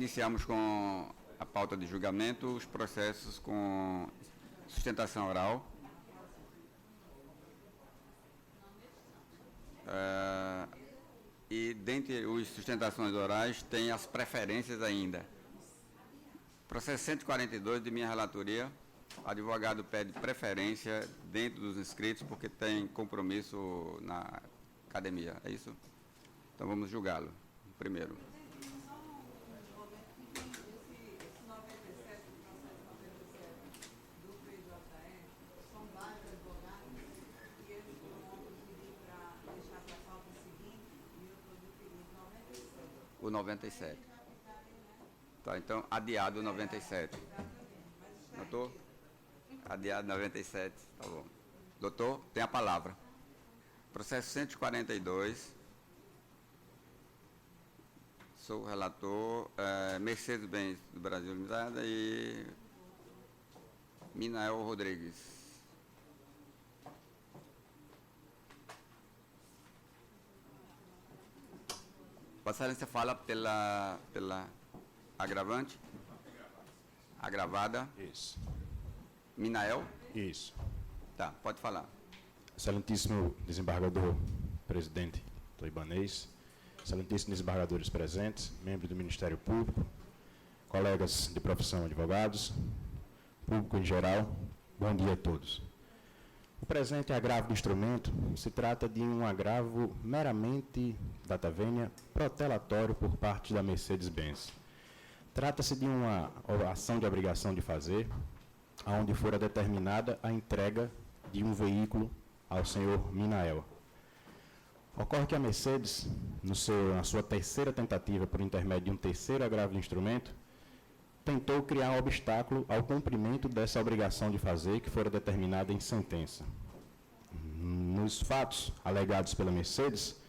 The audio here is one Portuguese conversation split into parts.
iniciamos com a pauta de julgamento, os processos com sustentação oral. E dentre as sustentações orais tem as preferências ainda. Processo 142 de minha relatoria, o advogado pede preferência dentro dos inscritos porque tem compromisso na academia, é isso? Então vamos julgá-lo primeiro. O 97. Tá, então, adiado o 97. Doutor? Adiado 97, tá bom. Doutor, tem a palavra. Processo 142. Sou o relator, Mercedes-Benz do Brasil Limitada e Minael Rodrigues. Vossa Excelência fala pela agravante? Agravada? Isso. Minael? Isso. Tá, pode falar. Excelentíssimo desembargador presidente do Ibanez, excelentíssimos desembargadores presentes, membros do Ministério Público, colegas de profissão advogados, público em geral, bom dia a todos. O presente agravo do instrumento se trata de um agravo meramente, data vênia, protelatório por parte da Mercedes-Benz. Trata-se de uma ação de obrigação de fazer, onde fora determinada a entrega de um veículo ao senhor Minael. Ocorre que a Mercedes, na sua terceira tentativa por intermédio de um terceiro agravo do instrumento, tentou criar um obstáculo ao cumprimento dessa obrigação de fazer que fora determinada em sentença. Nos fatos alegados pela Mercedes,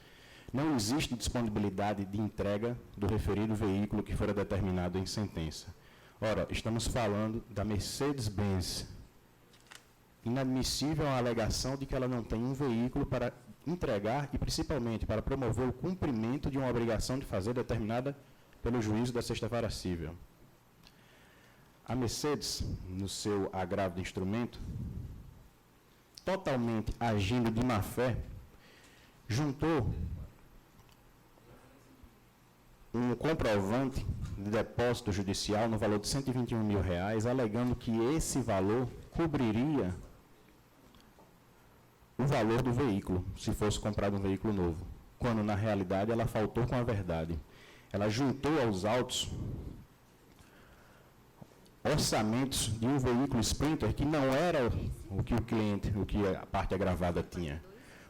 não existe disponibilidade de entrega do referido veículo que fora determinado em sentença. Ora, estamos falando da Mercedes-Benz. Inadmissível a alegação de que ela não tem um veículo para entregar e, principalmente, para promover o cumprimento de uma obrigação de fazer determinada pelo juízo da Sexta-Vara Cível. A Mercedes, no seu agravo de instrumento, totalmente agindo de má-fé, juntou um comprovante de depósito judicial no valor de R$121 mil, alegando que esse valor cobriria o valor do veículo, se fosse comprado um veículo novo, quando, na realidade, ela faltou com a verdade. Ela juntou aos autos orçamentos de um veículo Sprinter que não era o que o cliente, o que a parte agravada tinha.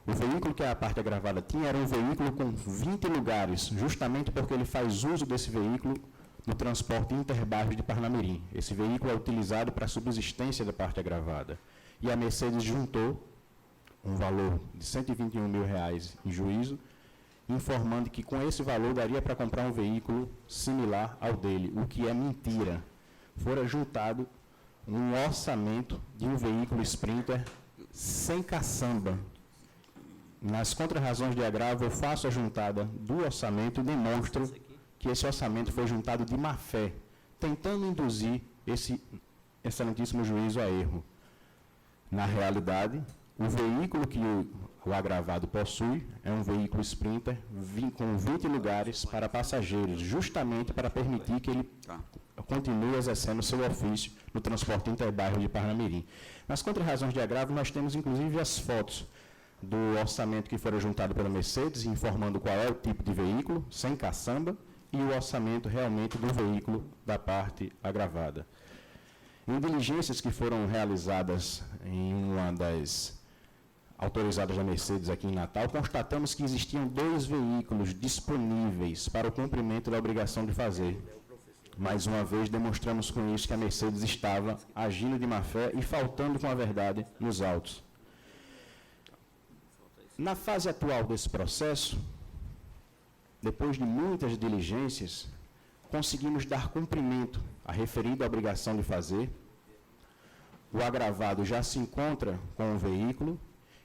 O veículo que a parte agravada tinha era um veículo com 20 lugares, justamente porque ele faz uso desse veículo no transporte interbairros de Parnamirim. Esse veículo é utilizado para a subsistência da parte agravada. E a Mercedes juntou um valor de R$121 mil em juízo, informando que com esse valor daria para comprar um veículo similar ao dele, o que é mentira. Fora juntado um orçamento de um veículo Sprinter sem caçamba. Nas contrarrazões de agravo, eu faço a juntada do orçamento e demonstro que esse orçamento foi juntado de má-fé, tentando induzir esse excelentíssimo juízo a erro. Na realidade, o veículo que o agravado possui é um veículo Sprinter com 20 lugares para passageiros, justamente para permitir que ele continue exercendo seu ofício no transporte interbairro de Parnamirim. Nas contrarrazões de agravo, nós temos inclusive as fotos do orçamento que foi juntado pela Mercedes, informando qual é o tipo de veículo, sem caçamba, e o orçamento realmente do veículo da parte agravada. Em diligências que foram realizadas em uma das autorizadas da Mercedes aqui em Natal, constatamos que existiam 2 veículos disponíveis para o cumprimento da obrigação de fazer. Mais uma vez, demonstramos com isso que a Mercedes estava agindo de má-fé e faltando com a verdade nos autos. Na fase atual desse processo, depois de muitas diligências, conseguimos dar cumprimento à referida obrigação de fazer. O agravado já se encontra com o veículo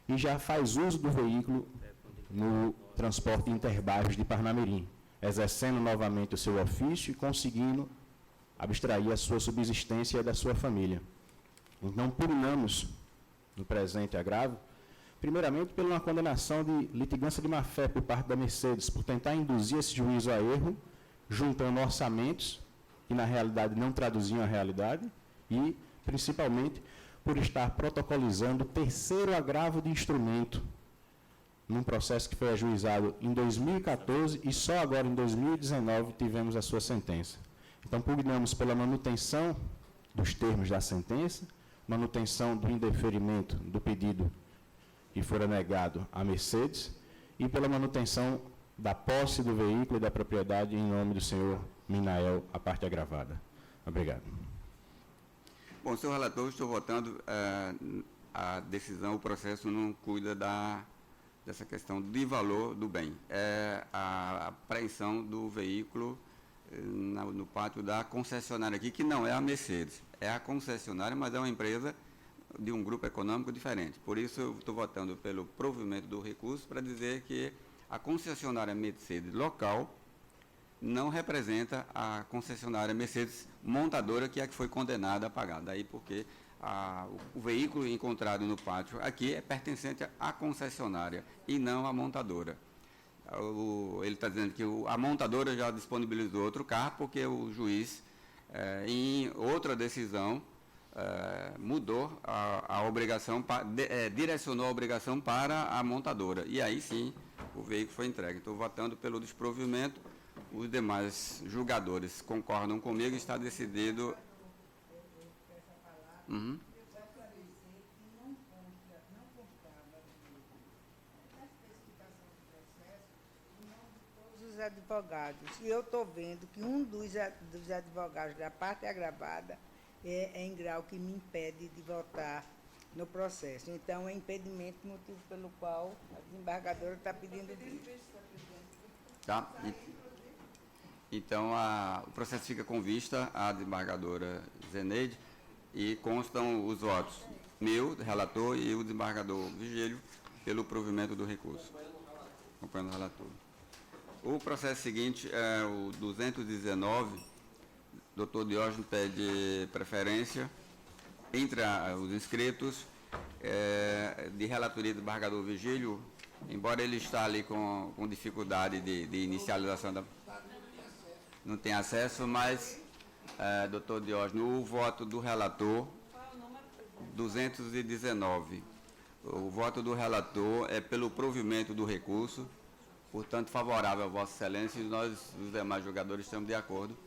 e já faz uso do veículo no transporte interbairros de Parnamirim, exercendo novamente o seu ofício e conseguindo abstrair a sua subsistência e da sua família. Então, pugnamos no presente agravo, primeiramente pela uma condenação de litigância de má-fé por parte da Mercedes, por tentar induzir esse juízo a erro, juntando orçamentos que na realidade não traduziam a realidade, e principalmente por estar protocolizando o terceiro agravo de instrumento num processo que foi ajuizado em 2014 e só agora em 2019 tivemos a sua sentença. Então, pugnamos pela manutenção dos termos da sentença, manutenção do indeferimento do pedido que fora negado à Mercedes e pela manutenção da posse do veículo e da propriedade em nome do senhor Minael, a parte agravada. Obrigado. Bom, senhor relator, estou votando a decisão, o processo não cuida dessa questão de valor do bem. É a apreensão do veículo no pátio da concessionária aqui, que não é a Mercedes. É a concessionária, mas é uma empresa de um grupo econômico diferente. Por isso, eu estou votando pelo provimento do recurso para dizer que a concessionária Mercedes local não representa a concessionária Mercedes montadora, que é a que foi condenada a pagar. Daí porque o veículo encontrado no pátio aqui é pertencente à concessionária e não à montadora. Ele está dizendo que a montadora já disponibilizou outro carro porque o juiz, em outra decisão, mudou a obrigação, direcionou a obrigação para a montadora. E aí sim o veículo foi entregue. Estou votando pelo desprovimento. Os demais julgadores concordam comigo, está decidido. Uhum. Os advogados, e eu estou vendo que um dos advogados da parte agravada é em grau que me impede de votar no processo. Então, é impedimento, motivo pelo qual a desembargadora está pedindo vídeo. Tá. Então, o processo fica com vista à desembargadora Zeneide e constam os votos meu, relator, e o desembargador Vigílio pelo provimento do recurso. Acompanhando o relator. O processo seguinte é o 219. Doutor Diógenes pede preferência entre os inscritos de relatoria do desembargador Vigílio, embora ele está ali com dificuldade de inicialização da... Não tem acesso, mas, doutor Diógenes, o voto do relator, 219. O voto do relator é pelo provimento do recurso, portanto, favorável a Vossa Excelência, e nós, os demais julgadores, estamos de acordo.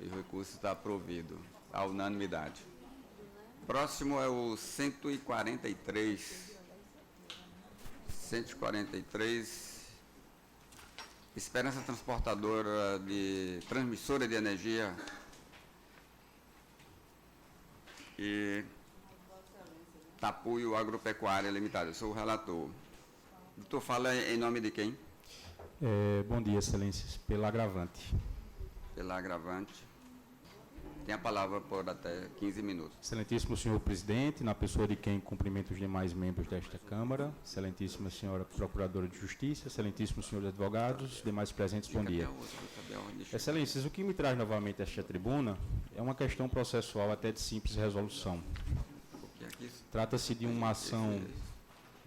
E o recurso está provido à unanimidade. Próximo é o 143. 143. Esperança Transportadora de Transmissora de Energia e Tapuio Agropecuária Limitada. Eu sou o relator. O doutor fala em nome de quem? Bom dia, Excelências. Pela agravante. Pela agravante. Tem a palavra por até 15 minutos. Excelentíssimo senhor presidente, na pessoa de quem cumprimento os demais membros desta Câmara, excelentíssima senhora Procuradora de Justiça, excelentíssimos senhores advogados, demais presentes, bom dia. Excelências, o que me traz novamente a esta tribuna é uma questão processual até de simples resolução. Trata-se de uma ação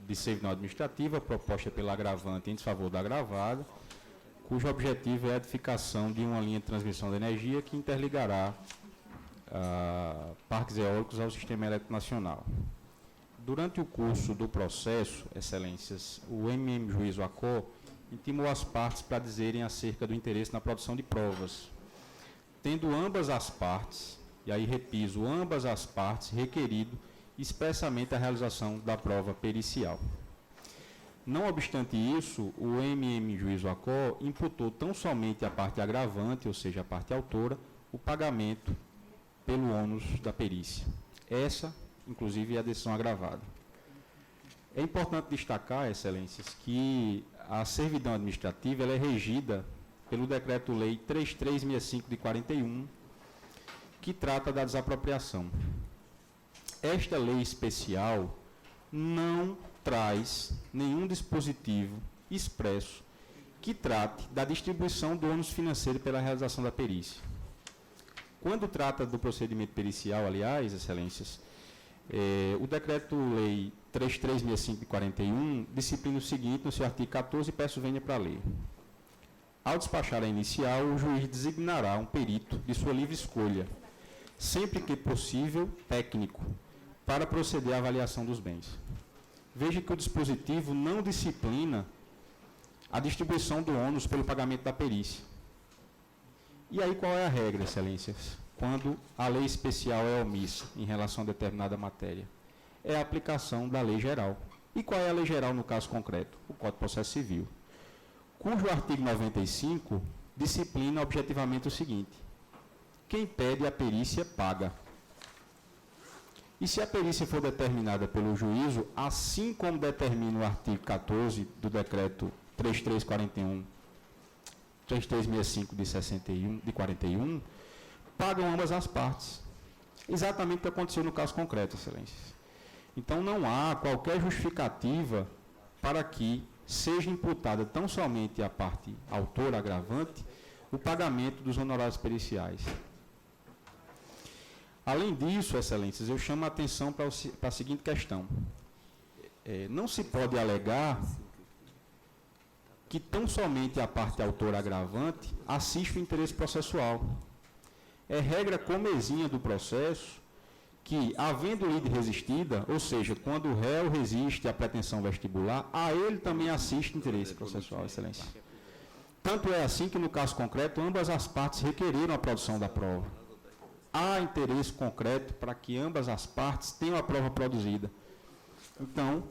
de servidão administrativa proposta pela agravante em desfavor da agravada, cujo objetivo é a edificação de uma linha de transmissão de energia que interligará parques eólicos ao Sistema Elétrico Nacional. Durante o curso do processo, Excelências, o MM Juízo ACO intimou as partes para dizerem acerca do interesse na produção de provas, tendo ambas as partes, e aí repiso, ambas as partes requerido expressamente a realização da prova pericial. Não obstante isso, o MM Juízo ACO imputou tão somente à parte agravante, ou seja, a parte autora, o pagamento pelo ônus da perícia. Essa, inclusive, é a decisão agravada. É importante destacar, Excelências, que a servidão administrativa ela é regida pelo Decreto-Lei 3365 de 41, que trata da desapropriação. Esta lei especial não traz nenhum dispositivo expresso que trate da distribuição do ônus financeiro pela realização da perícia. Quando trata do procedimento pericial, aliás, excelências, o Decreto-Lei 3365 de 41 disciplina o seguinte no seu artigo 14, e peço venha para ler. Ao despachar a inicial, o juiz designará um perito de sua livre escolha, sempre que possível, técnico, para proceder à avaliação dos bens. Veja que o dispositivo não disciplina a distribuição do ônus pelo pagamento da perícia. E aí qual é a regra, excelências? Quando a lei especial é omissa em relação a determinada matéria? É a aplicação da lei geral. E qual é a lei geral no caso concreto? O Código de Processo Civil, cujo artigo 95 disciplina objetivamente o seguinte: quem pede a perícia paga. E se a perícia for determinada pelo juízo, assim como determina o artigo 14 do decreto 3365 de 41, pagam ambas as partes. Exatamente o que aconteceu no caso concreto, excelências. Então não há qualquer justificativa para que seja imputada tão somente à parte autora agravante o pagamento dos honorários periciais. Além disso, excelências, eu chamo a atenção para a seguinte questão. Não se pode alegar que tão somente a parte autora agravante assiste o interesse processual. É regra comezinha do processo que, havendo lide resistida, ou seja, quando o réu resiste à pretensão vestibular, a ele também assiste o interesse processual, excelência. Tanto é assim que, no caso concreto, ambas as partes requereram a produção da prova. Há interesse concreto para que ambas as partes tenham a prova produzida. Então,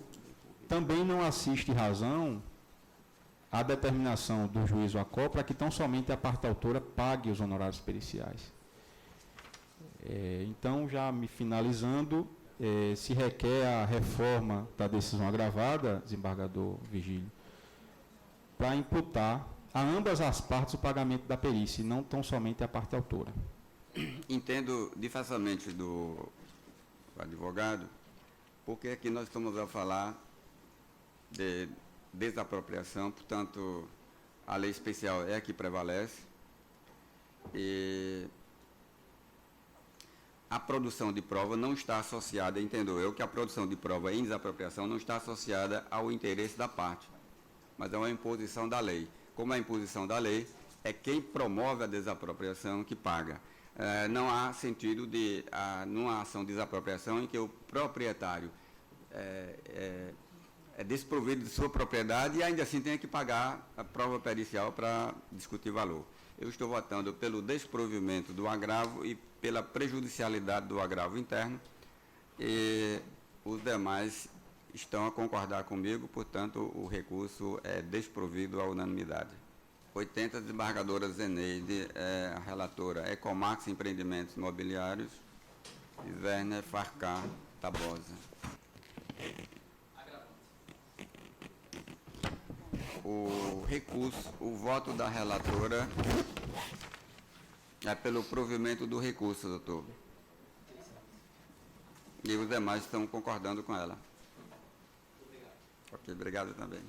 também não assiste razão à determinação do juízo ACO para que tão somente a parte autora pague os honorários periciais. Então, já me finalizando, se requer a reforma da decisão agravada, desembargador Virgílio, para imputar a ambas as partes o pagamento da perícia, e não tão somente a parte autora. Entendo dificilmente do advogado, porque aqui nós estamos a falar de desapropriação, portanto, a lei especial é a que prevalece, e a produção de prova não está associada, entendo eu, que a produção de prova em desapropriação não está associada ao interesse da parte, mas é uma imposição da lei. Como é a imposição da lei, é quem promove a desapropriação que paga. Não há sentido de, numa ação de desapropriação em que o proprietário é desprovido de sua propriedade e ainda assim tem que pagar a prova pericial para discutir valor. Eu estou votando pelo desprovimento do agravo e pela prejudicialidade do agravo interno, e os demais estão a concordar comigo, portanto, o recurso é desprovido à unanimidade. 80, desembargadora Zeneide, a relatora Ecomax Empreendimentos Imobiliários, e Werner Farcar Tabosa. O recurso, o voto da relatora é pelo provimento do recurso, doutor. E os demais estão concordando com ela. Ok, obrigado também.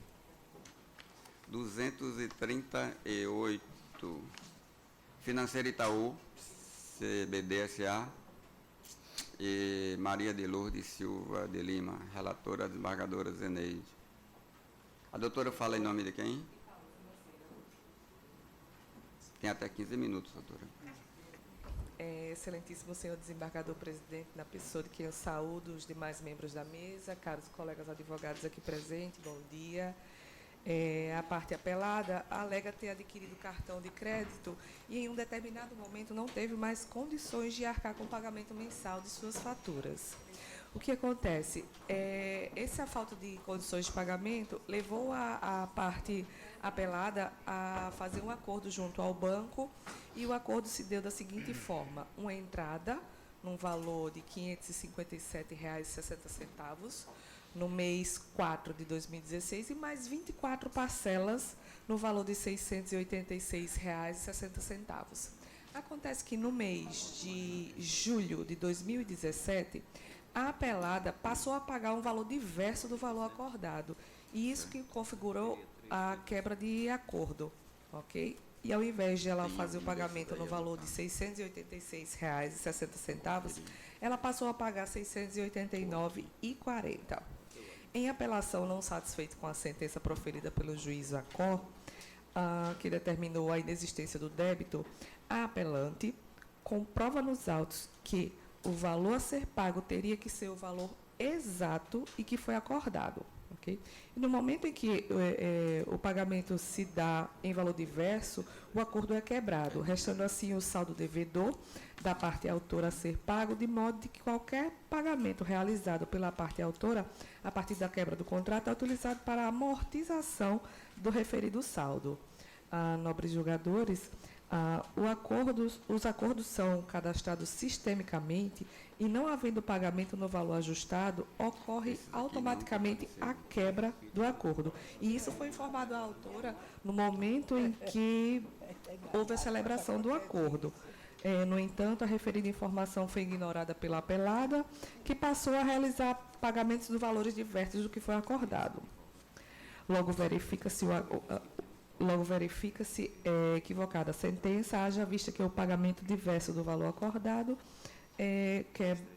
238, Financeira Itaú, CBDSA, e Maria de Lourdes Silva de Lima, relatora desembargadora Zeneide. A doutora fala em nome de quem? Tem até 15 minutos, doutora. Excelentíssimo senhor desembargador presidente, na pessoa de quem eu saúdo os demais membros da mesa, caros colegas advogados aqui presentes, bom dia. A parte apelada alega ter adquirido cartão de crédito e, em um determinado momento, não teve mais condições de arcar com o pagamento mensal de suas faturas. O que acontece? Essa falta de condições de pagamento levou a parte apelada a fazer um acordo junto ao banco, e o acordo se deu da seguinte forma: uma entrada num valor de R$ 557,60 no mês 4 de 2016 e mais 24 parcelas no valor de R$ 686,60. Acontece que no mês de julho de 2017, a apelada passou a pagar um valor diverso do valor acordado. E isso que configurou a quebra de acordo, ok? E ao invés de ela fazer o pagamento no valor de R$ 686,60, ela passou a pagar R$ 689,40. Em apelação não satisfeito com a sentença proferida pelo juiz Acó, que determinou a inexistência do débito, a apelante comprova nos autos que o valor a ser pago teria que ser o valor exato e que foi acordado. Okay? E no momento em que o pagamento se dá em valor diverso, o acordo é quebrado, restando assim o saldo devedor da parte autora a ser pago, de modo de que qualquer pagamento realizado pela parte autora, a partir da quebra do contrato, é utilizado para a amortização do referido saldo. Nobres julgadores, os acordos são cadastrados sistemicamente e, não havendo pagamento no valor ajustado, ocorre automaticamente a quebra do acordo. E isso foi informado à autora no momento em que houve a celebração do acordo. No entanto, a referida informação foi ignorada pela apelada, que passou a realizar pagamentos dos valores diversos do que foi acordado. Logo verifica-se equivocada a sentença, haja vista que o pagamento diverso do valor acordado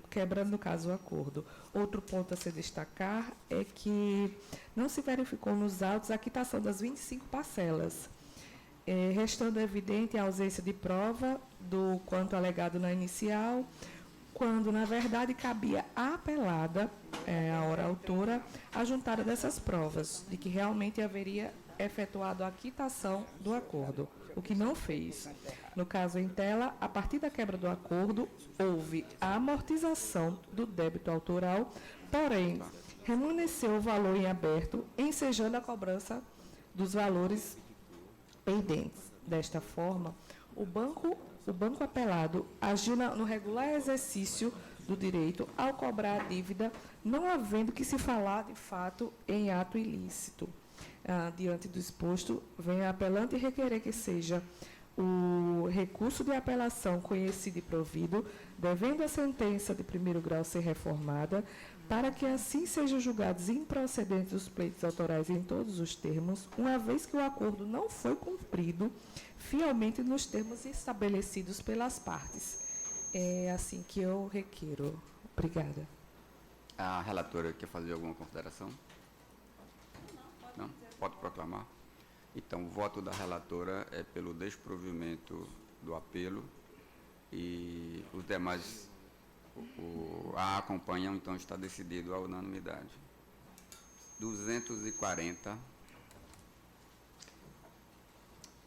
quebra, no caso, o acordo. Outro ponto a se destacar é que não se verificou nos autos a quitação das 25 parcelas, restando evidente a ausência de prova do quanto alegado na inicial, quando, na verdade, cabia à apelada, a hora autora, a juntada dessas provas, de que realmente haveria efetuado a quitação do acordo, o que não fez. No caso em tela, a partir da quebra do acordo, houve a amortização do débito autoral, porém, remanesceu o valor em aberto, ensejando a cobrança dos valores pendentes. Desta forma, o banco apelado agiu no regular exercício do direito ao cobrar a dívida, não havendo que se falar, de fato, em ato ilícito. Diante do exposto, vem a apelante requerer que seja o recurso de apelação conhecido e provido, devendo a sentença de primeiro grau ser reformada, para que assim sejam julgados improcedentes os pleitos autorais em todos os termos, uma vez que o acordo não foi cumprido fielmente nos termos estabelecidos pelas partes. É assim que eu requeiro. Obrigada. A relatora quer fazer alguma consideração? Não? Pode proclamar? Então, o voto da relatora é pelo desprovimento do apelo e os demais a acompanham, então está decidido a unanimidade. 240.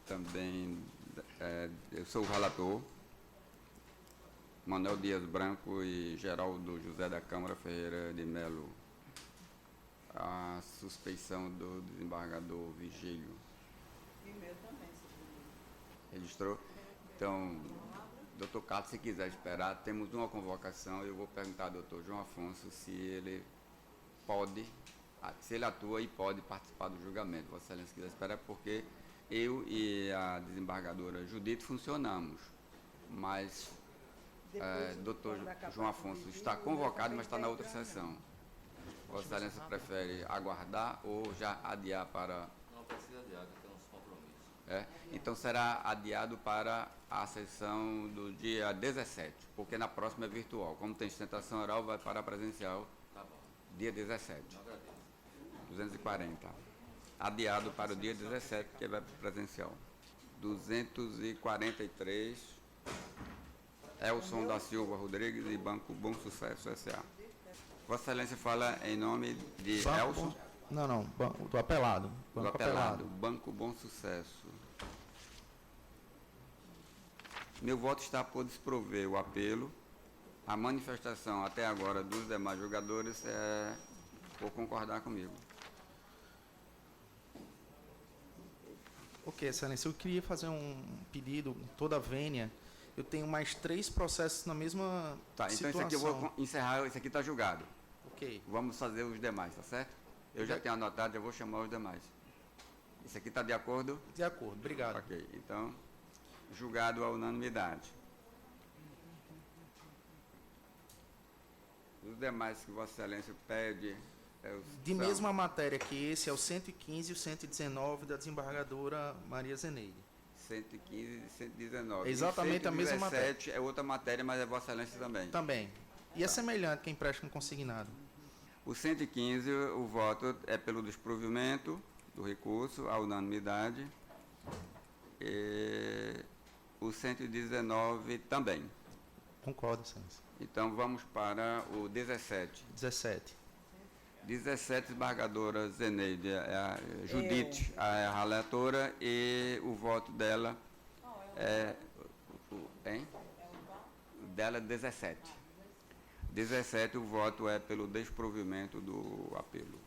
Também, eu sou o relator, Manuel Dias Branco e Geraldo José da Câmara Ferreira de Melo. A suspeição do desembargador Vigílio. E meu também. Registrou? Então, doutor Carlos, se quiser esperar, temos uma convocação. Eu vou perguntar ao doutor João Afonso se ele pode, se ele atua e pode participar do julgamento. Vossa Excelência, se quiser esperar, porque eu e a desembargadora Judite funcionamos, mas doutor João Afonso está convocado, mas está na outra sessão. Vossa Excelência prefere aguardar ou já adiar para... Não precisa adiar, que tem uns compromissos. Então será adiado para a sessão do dia 17, porque na próxima é virtual. Como tem sustentação oral, vai para a presencial. Tá bom. Dia 17. Não agradeço. 240. Adiado para o dia 17, que vai para o presencial. 243. Elson da Silva Rodrigues e Banco Bom Sucesso S.A. Vossa Excelência fala em nome de Elson? Não, do apelado. Do apelado, Banco Bom Sucesso. Meu voto está por desprover o apelo. A manifestação até agora dos demais julgadores é por concordar comigo. Ok, Excelência, eu queria fazer um pedido, toda a vênia. Eu tenho mais 3 processos na mesma Tá, então situação. isso aqui eu vou encerrar, isso aqui está julgado. Ok. Vamos fazer os demais, tá certo? Eu já tenho anotado, eu vou chamar os demais. Isso aqui está de acordo? De acordo, obrigado. Ok, então, julgado à unanimidade. Os demais que Vossa Excelência pede... De mesma matéria que esse, é o 115 e o 119 da desembargadora Maria Zeneide. 115 e 119. É exatamente a mesma matéria. 117 é outra matéria, mas é Vossa Excelência também. Também. E é semelhante que empréstimo consignado. O 115, o voto é pelo desprovimento do recurso, à unanimidade. E o 119 também. Concordo, Excelência. Então, vamos para o 17. 17. 17, desembargadora Zeneide, Judite, a relatora, e o voto dela hein? Dela é 17. 17, o voto é pelo desprovimento do apelo.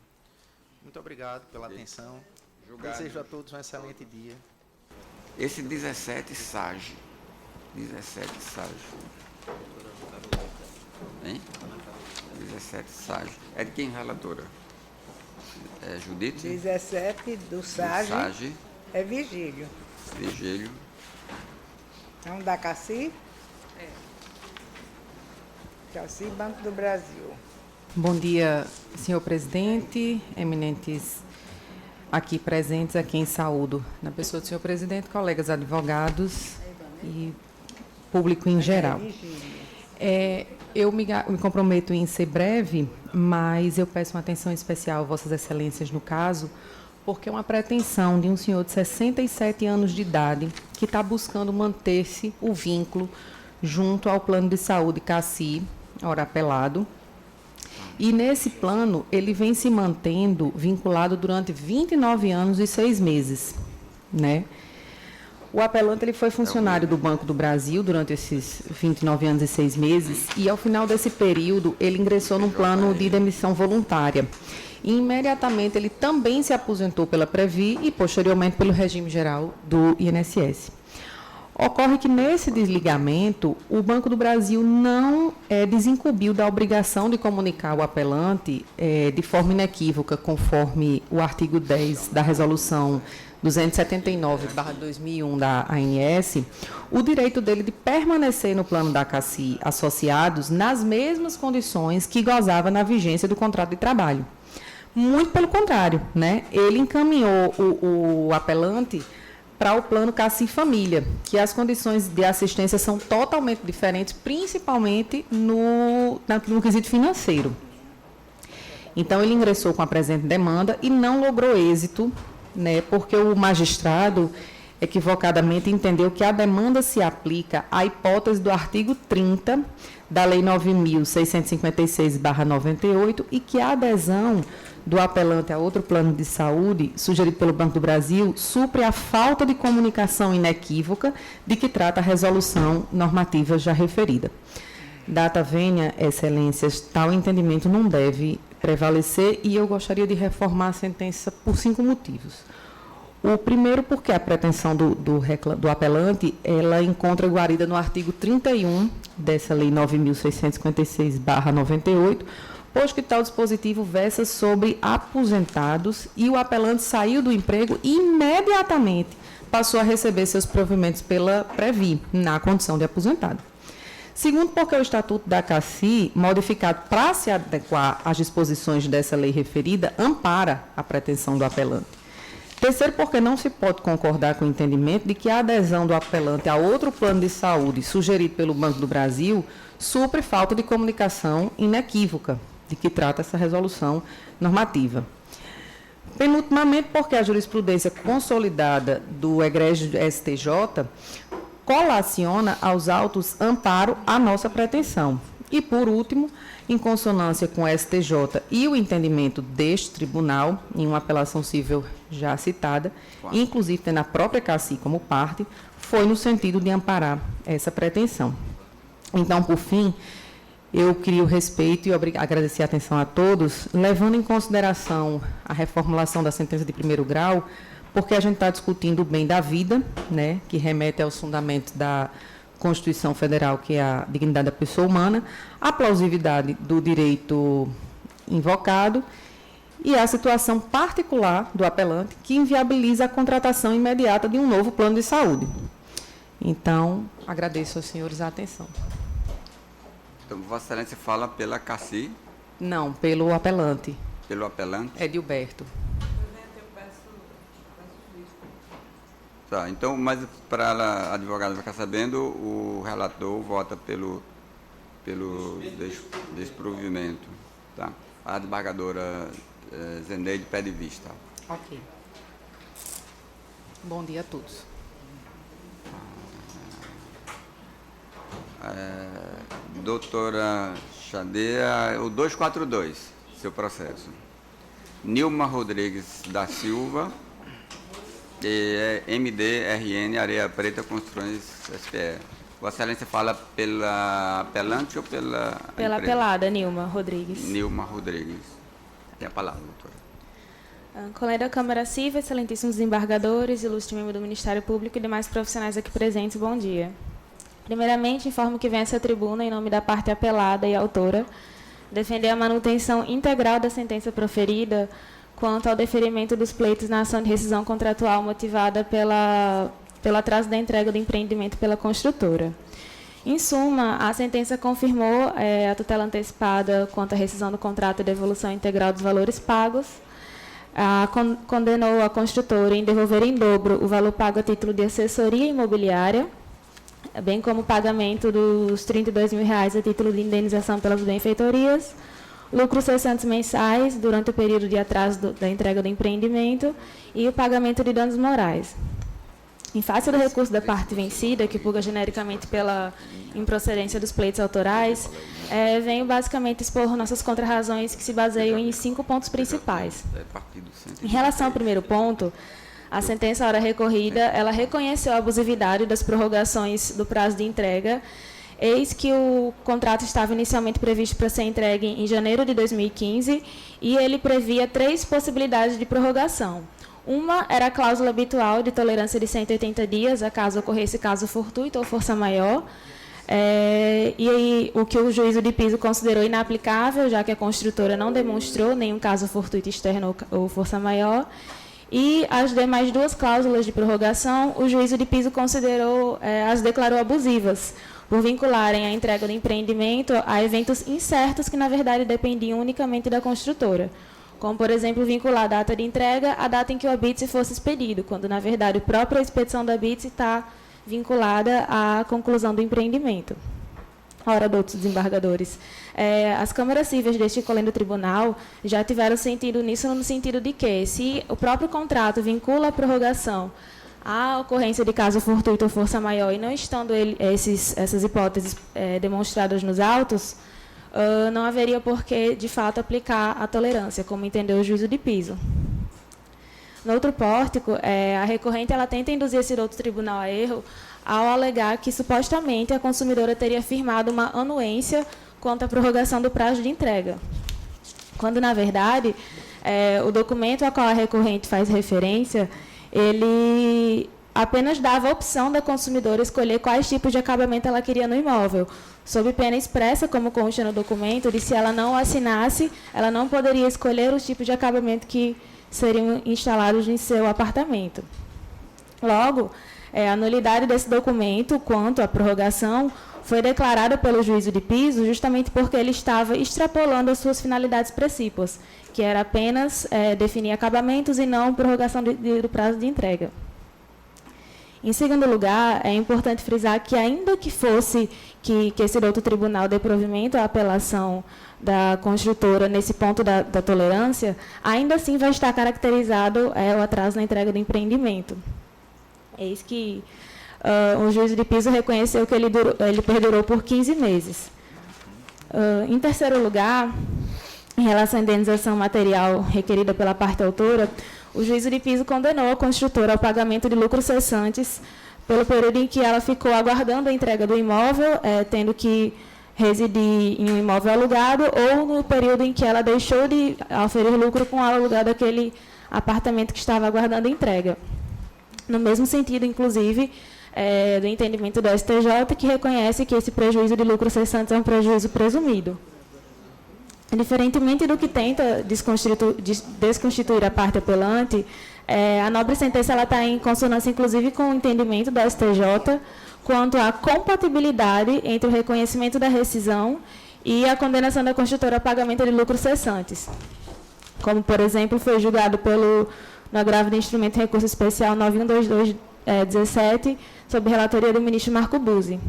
Muito obrigado pela atenção. Julgado. Desejo a todos um excelente dia. Esse 17 SAGE. 17 SAGE. Hein? 17 SAGE. É de quem, relatora? É Judite? 17 do SAGE, SAGE. é Vigílio. Vigílio. É um da Cassi? É. Cassi, Banco do Brasil. Bom dia, senhor presidente, eminentes aqui presentes, aqui em saúdo, na pessoa do senhor presidente, colegas advogados e público em geral. Eu me comprometo em ser breve, mas eu peço uma atenção especial a Vossas Excelências no caso, porque é uma pretensão de um senhor de 67 anos de idade que está buscando manter-se o vínculo junto ao plano de saúde Cassi, ora apelado. E nesse plano, ele vem se mantendo vinculado durante 29 anos e 6 meses, né? O apelante ele foi funcionário do Banco do Brasil durante esses 29 anos e 6 meses e, ao final desse período, ele ingressou num plano de demissão voluntária. E, imediatamente, ele também se aposentou pela Previ e, posteriormente, pelo regime geral do INSS. Ocorre que, nesse desligamento, o Banco do Brasil não desincumbiu da obrigação de comunicar ao apelante de forma inequívoca, conforme o artigo 10 da Resolução 279/2001 da ANS, o direito dele de permanecer no plano da CACI associados nas mesmas condições que gozava na vigência do contrato de trabalho. Muito pelo contrário, né? Ele encaminhou o apelante para o plano CACI Família, que as condições de assistência são totalmente diferentes, principalmente no quesito financeiro. Então, ele ingressou com a presente demanda e não logrou êxito, né, porque o magistrado equivocadamente entendeu que a demanda se aplica à hipótese do artigo 30 da Lei 9.656/98 e que a adesão do apelante a outro plano de saúde, sugerido pelo Banco do Brasil, supre a falta de comunicação inequívoca de que trata a resolução normativa já referida. Data vênia, excelências, tal entendimento não deve prevalecer e eu gostaria de reformar a sentença por 5 motivos. O primeiro, porque a pretensão do apelante, ela encontra guarida no artigo 31 dessa Lei 9.656/98, pois que tal dispositivo versa sobre aposentados e o apelante saiu do emprego e imediatamente passou a receber seus provimentos pela Previ, na condição de aposentado. Segundo, porque o Estatuto da CACI, modificado para se adequar às disposições dessa lei referida, ampara a pretensão do apelante. Terceiro, porque não se pode concordar com o entendimento de que a adesão do apelante a outro plano de saúde sugerido pelo Banco do Brasil supre falta de comunicação inequívoca de que trata essa resolução normativa. Penultimamente, porque a jurisprudência consolidada do egrégio STJ colaciona aos autos amparo a nossa pretensão. E, por último, em consonância com o STJ e o entendimento deste tribunal, em uma apelação civil já citada, inclusive tendo a própria CACI como parte, foi no sentido de amparar essa pretensão. Então, por fim, eu queria o respeito e agradecer a atenção a todos, levando em consideração a reformulação da sentença de primeiro grau, porque a gente está discutindo o bem da vida, né, que remete aos fundamentos da Constituição Federal, que é a dignidade da pessoa humana, a plausibilidade do direito invocado e a situação particular do apelante, que inviabiliza a contratação imediata de um novo plano de saúde. Então, agradeço aos senhores a atenção. Então, Vossa Excelência fala pela Cassi, Não, pelo apelante, pelo apelante. Edilberto. Tá, então, mas para a advogada ficar sabendo, o relator vota pelo desprovimento. Tá? A desembargadora Zeneide pede vista. Ok. Bom dia a todos. Doutora Xadeia, o 242, seu processo. Nilma Rodrigues da Silva, MDRN Areia Preta Construções SPE. Vossa Excelência fala pela apelante ou pela Pela empresa? apelada, Nilma Rodrigues. Nilma Rodrigues. Tem a palavra, doutora. Colega da Câmara Civil, excelentíssimos desembargadores, ilustre membro do Ministério Público e demais profissionais aqui presentes, bom dia. Primeiramente, informo que venho a essa tribuna, em nome da parte apelada e autora, defender a manutenção integral da sentença proferida quanto ao deferimento dos pleitos na ação de rescisão contratual motivada pelo atraso da entrega do empreendimento pela construtora. Em suma, a sentença confirmou a tutela antecipada quanto à rescisão do contrato e devolução integral dos valores pagos, condenou a construtora em devolver em dobro o valor pago a título de assessoria imobiliária, bem como o pagamento dos R$ 32 mil a título de indenização pelas benfeitorias, lucros cessantes mensais durante o período de atraso da entrega do empreendimento e o pagamento de danos morais. Em face do recurso da parte vencida, que purga genericamente pela improcedência dos pleitos autorais, venho basicamente expor nossas contrarrazões que se baseiam em 5 pontos principais. Em relação ao primeiro ponto, a sentença ora recorrida, ela reconheceu a abusividade das prorrogações do prazo de entrega, eis que o contrato estava inicialmente previsto para ser entregue em janeiro de 2015 e ele previa 3 possibilidades de prorrogação. Uma era a cláusula habitual de tolerância de 180 dias, a caso ocorresse caso fortuito ou força maior, e aí, o que o juízo de piso considerou inaplicável, já que a construtora não demonstrou nenhum caso fortuito externo ou força maior. E as demais 2 cláusulas de prorrogação, o juízo de piso considerou, as declarou abusivas, por vincularem a entrega do empreendimento a eventos incertos que, na verdade, dependiam unicamente da construtora. Como, por exemplo, vincular a data de entrega à data em que o habite fosse expedido, quando, na verdade, a própria expedição do habite está vinculada à conclusão do empreendimento. Ora, doutos desembargadores, as câmaras cíveis deste colendo tribunal já tiveram sentido nisso, no sentido de que, se o próprio contrato vincula a prorrogação à ocorrência de caso fortuito ou força maior e não estando essas hipóteses demonstradas nos autos, não haveria por que, de fato, aplicar a tolerância, como entendeu o juízo de piso. No outro pórtico, a recorrente ela tenta induzir esse outro tribunal a erro ao alegar que, supostamente, a consumidora teria firmado uma anuência quanto à prorrogação do prazo de entrega, quando, na verdade, o documento a qual a recorrente faz referência, ele apenas dava a opção da consumidora escolher quais tipos de acabamento ela queria no imóvel, sob pena expressa, como consta no documento, de se ela não assinasse, ela não poderia escolher os tipos de acabamento que seriam instalados em seu apartamento. Logo, a nulidade desse documento, quanto à prorrogação, foi declarada pelo juízo de piso justamente porque ele estava extrapolando as suas finalidades precípuas, que era apenas definir acabamentos e não prorrogação do prazo de entrega. Em segundo lugar, é importante frisar que, ainda que fosse que esse outro tribunal dê provimento à apelação da construtora nesse ponto da tolerância, ainda assim vai estar caracterizado o atraso na entrega do empreendimento. Eis que o juízo de piso reconheceu que ele perdurou por 15 meses. Em terceiro lugar, em relação à indenização material requerida pela parte autora, o juízo de piso condenou a construtora ao pagamento de lucros cessantes pelo período em que ela ficou aguardando a entrega do imóvel, tendo que residir em um imóvel alugado, ou no período em que ela deixou de oferir lucro com o aluguel daquele apartamento que estava aguardando a entrega. No mesmo sentido, inclusive, do entendimento do STJ, que reconhece que esse prejuízo de lucros cessantes é um prejuízo presumido. Diferentemente do que tenta desconstituir a parte apelante, a nobre sentença está em consonância, inclusive, com o entendimento do STJ, quanto à compatibilidade entre o reconhecimento da rescisão e a condenação da construtora a pagamento de lucros cessantes, como, por exemplo, foi julgado no agravo do instrumento de recurso especial 912217, sob relatoria do ministro Marco Buzzi.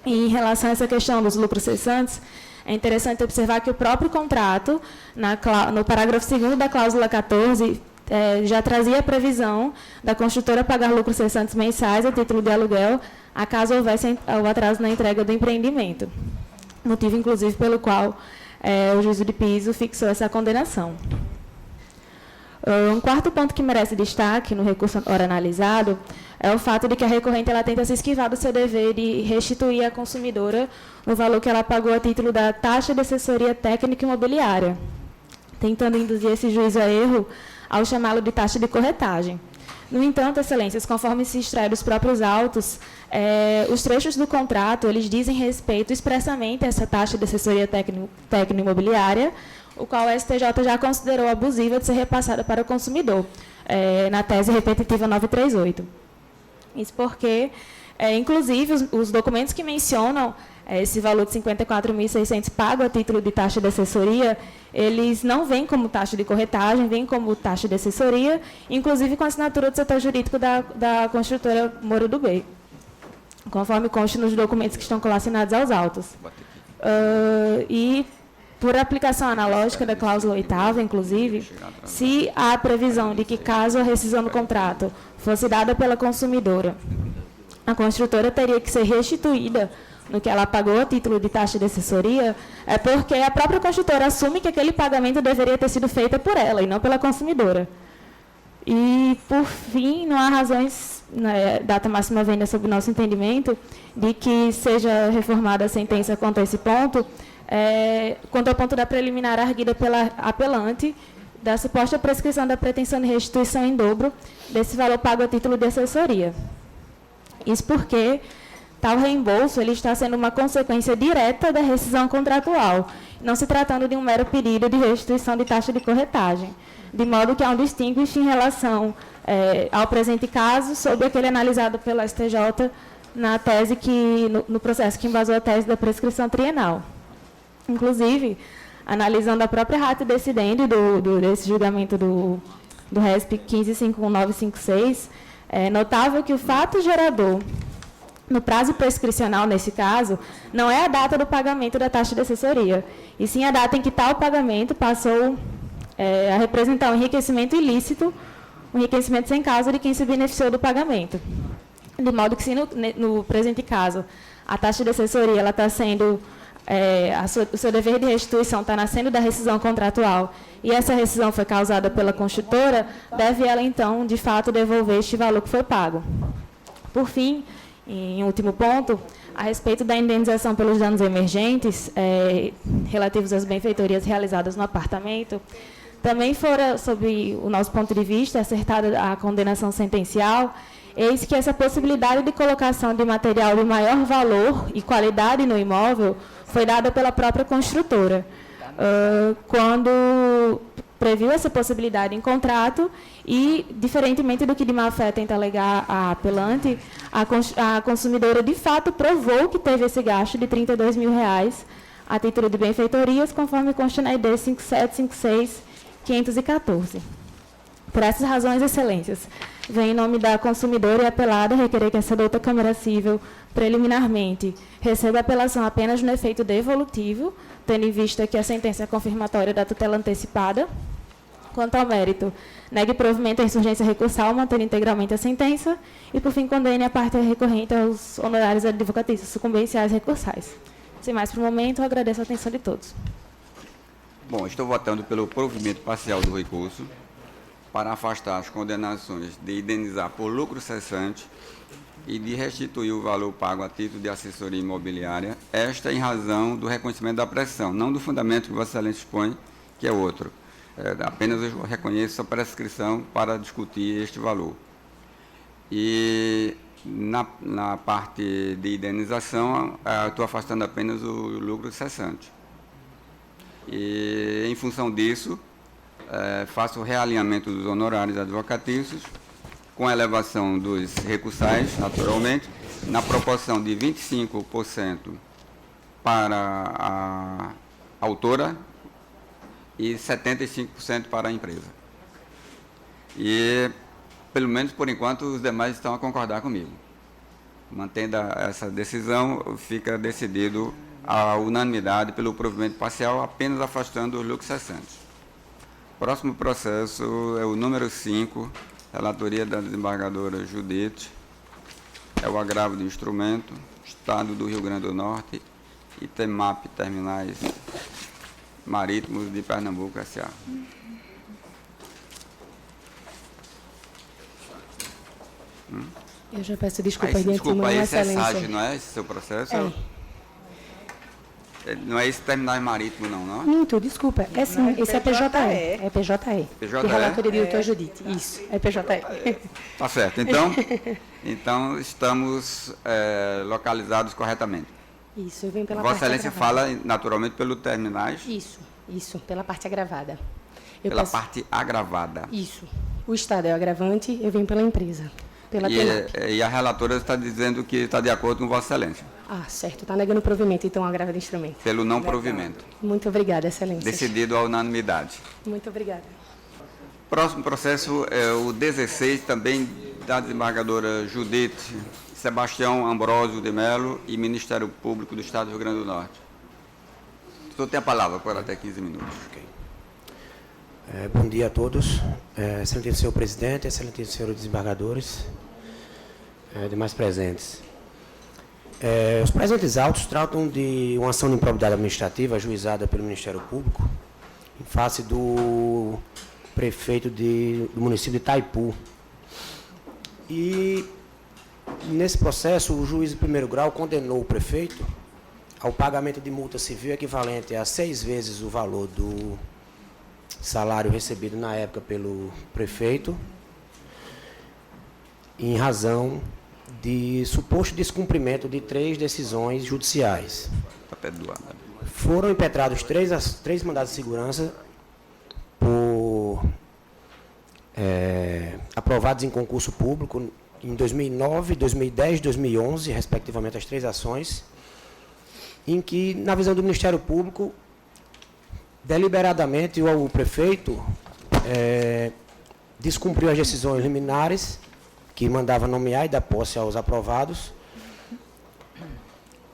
E, em relação a essa questão dos lucros cessantes, é interessante observar que o próprio contrato, no parágrafo 2º da cláusula 14, já trazia a previsão da construtora pagar lucros cessantes mensais a título de aluguel, acaso houvesse o atraso na entrega do empreendimento. Motivo, inclusive, pelo qual o juízo de piso fixou essa condenação. Um quarto ponto que merece destaque no recurso ora analisado é o fato de que a recorrente ela tenta se esquivar do seu dever de restituir à consumidora o valor que ela pagou a título da taxa de assessoria técnica imobiliária, tentando induzir esse juízo a erro ao chamá-lo de taxa de corretagem. No entanto, excelências, conforme se extrai dos próprios autos, os trechos do contrato eles dizem respeito expressamente a essa taxa de assessoria técnica imobiliária, o qual o STJ já considerou abusiva de ser repassada para o consumidor, na tese repetitiva 938. Isso porque, inclusive, os documentos que mencionam esse valor de R$ 54.600 pago a título de taxa de assessoria, eles não vêm como taxa de corretagem, vêm como taxa de assessoria, inclusive com a assinatura do setor jurídico da construtora Moro do B, conforme consta nos documentos que estão colacionados aos autos. E, por aplicação analógica da cláusula 8ª, inclusive, se há previsão de que, caso a rescisão do contrato fosse dada pela consumidora, a construtora teria que ser restituída no que ela pagou a título de taxa de assessoria, é porque a própria construtora assume que aquele pagamento deveria ter sido feito por ela e não pela consumidora. E, por fim, não há razões, data máxima venda sob nosso entendimento, de que seja reformada a sentença quanto a esse ponto, quanto ao ponto da preliminar arguida pela apelante, da suposta prescrição da pretensão de restituição em dobro desse valor pago a título de assessoria. Isso porque tal reembolso ele está sendo uma consequência direta da rescisão contratual, não se tratando de um mero pedido de restituição de taxa de corretagem, de modo que há um distinguish em relação ao presente caso sobre aquele analisado pela STJ na tese no processo que embasou a tese da prescrição trienal. Inclusive, analisando a própria ratio decidendi desse julgamento do RESP 15.51956, é notável que o fato gerador, no prazo prescricional, nesse caso, não é a data do pagamento da taxa de assessoria, e sim a data em que tal pagamento passou a representar um enriquecimento ilícito, um enriquecimento sem causa de quem se beneficiou do pagamento. De modo que, se no presente caso, a taxa de assessoria ela está sendo... o seu dever de restituição está nascendo da rescisão contratual e essa rescisão foi causada pela construtora, deve ela, então, de fato, devolver este valor que foi pago. Por fim, em último ponto, a respeito da indenização pelos danos emergentes relativos às benfeitorias realizadas no apartamento, também fora, sob o nosso ponto de vista, acertada a condenação sentencial, eis que essa possibilidade de colocação de material de maior valor e qualidade no imóvel foi dada pela própria construtora, quando previu essa possibilidade em contrato e, diferentemente do que de má-fé tenta alegar a apelante, a consumidora, de fato, provou que teve esse gasto de R$ 32.000 a título de benfeitorias, conforme consta na ID 5756-514. Por essas razões, excelências, vem em nome da consumidora e apelada requerer que essa douta Câmara Civil, preliminarmente, receba a apelação apenas no efeito devolutivo, tendo em vista que a sentença é confirmatória da tutela antecipada. Quanto ao mérito, negue provimento à insurgência recursal, mantendo integralmente a sentença, e, por fim, condene a parte recorrente aos honorários advocatícios sucumbenciais recursais. Sem mais, por o momento, eu agradeço a atenção de todos. Bom, estou votando pelo provimento parcial do recurso, para afastar as condenações de indenizar por lucro cessante e de restituir o valor pago a título de assessoria imobiliária, esta em razão do reconhecimento da pressão, não do fundamento que Vossa Excelência expõe, que é outro. Apenas eu reconheço a prescrição para discutir este valor. E na parte de indenização, estou afastando apenas o lucro cessante. E, em função disso, faço o realinhamento dos honorários advocatícios com elevação dos recursais, naturalmente, na proporção de 25% para a autora e 75% para a empresa. E, pelo menos por enquanto, os demais estão a concordar comigo. Mantendo essa decisão, fica decidido a unanimidade pelo provimento parcial, apenas afastando os lucros cessantes. Próximo processo é o número 5, relatoria da desembargadora Judite, é o agravo de instrumento, Estado do Rio Grande do Norte, e TEMAP, Terminais Marítimos de Pernambuco, S.A. Eu já peço desculpa de Desculpa, antemão, esse é Excelência. SAGE, não é esse seu processo? É. Não é esse Terminais Marítimos, não, é? Minto, desculpa. É sim, esse é PJE. É PJE. PJE? De relatoria de doutor Judite. Isso, é PJE. Tá certo. Então estamos localizados corretamente. Isso, eu venho pela Vossa parte Excelência agravada. fala naturalmente pelo terminais, Isso, pela parte agravada. Eu pela peço- parte agravada. Isso. O Estado é o agravante, eu venho pela empresa. Pela TEMAP. E a relatora está dizendo que está de acordo com Vossa Excelência, Ah, certo. Está negando o provimento, então agrava de instrumento. pelo não provimento. Muito obrigada, Excelência. Decidido à unanimidade. Muito obrigada. Próximo processo é o 16, também da desembargadora Judite Sebastião Ambrósio de Melo e Ministério Público do Estado do Rio Grande do Norte. O senhor tem a palavra por até 15 minutos. Bom dia a todos. Excelentíssimo senhor presidente, excelentíssimos senhores desembargadores, demais presentes. Os presentes autos tratam de uma ação de improbidade administrativa ajuizada pelo Ministério Público em face do prefeito do município de Itaipu. E, nesse processo, o juiz de primeiro grau condenou o prefeito ao pagamento de multa civil equivalente a 6 vezes o valor do salário recebido na época pelo prefeito, em razão de suposto descumprimento de 3 decisões judiciais. Está perdoado. Foram impetrados 3 mandados de segurança aprovados em concurso público em 2009, 2010 e 2011, respectivamente, as 3 ações, em que, na visão do Ministério Público, deliberadamente o prefeito descumpriu as decisões liminares que mandava nomear e dar posse aos aprovados,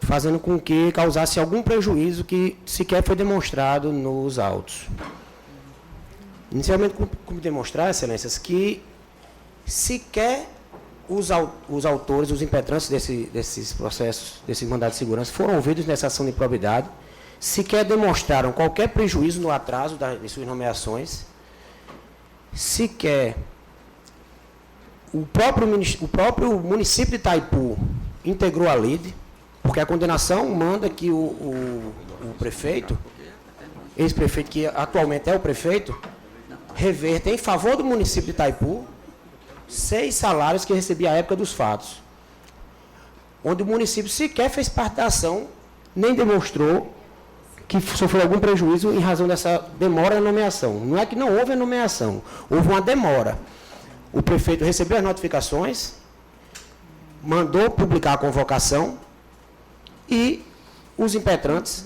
fazendo com que causasse algum prejuízo que sequer foi demonstrado nos autos. Inicialmente, como demonstrar, excelências, que sequer os autores, os impetrantes desses processos, desses mandados de segurança, foram ouvidos nessa ação de improbidade, sequer demonstraram qualquer prejuízo no atraso de suas nomeações, sequer o próprio município de Itaipu integrou a lide, porque a condenação manda que o prefeito, ex-prefeito, que atualmente é o prefeito, reverta em favor do município de Itaipu 6 salários que recebia à época dos fatos, onde o município sequer fez parte da ação, nem demonstrou que sofreu algum prejuízo em razão dessa demora na nomeação. Não é que não houve a nomeação, houve uma demora. O prefeito recebeu as notificações, mandou publicar a convocação e os impetrantes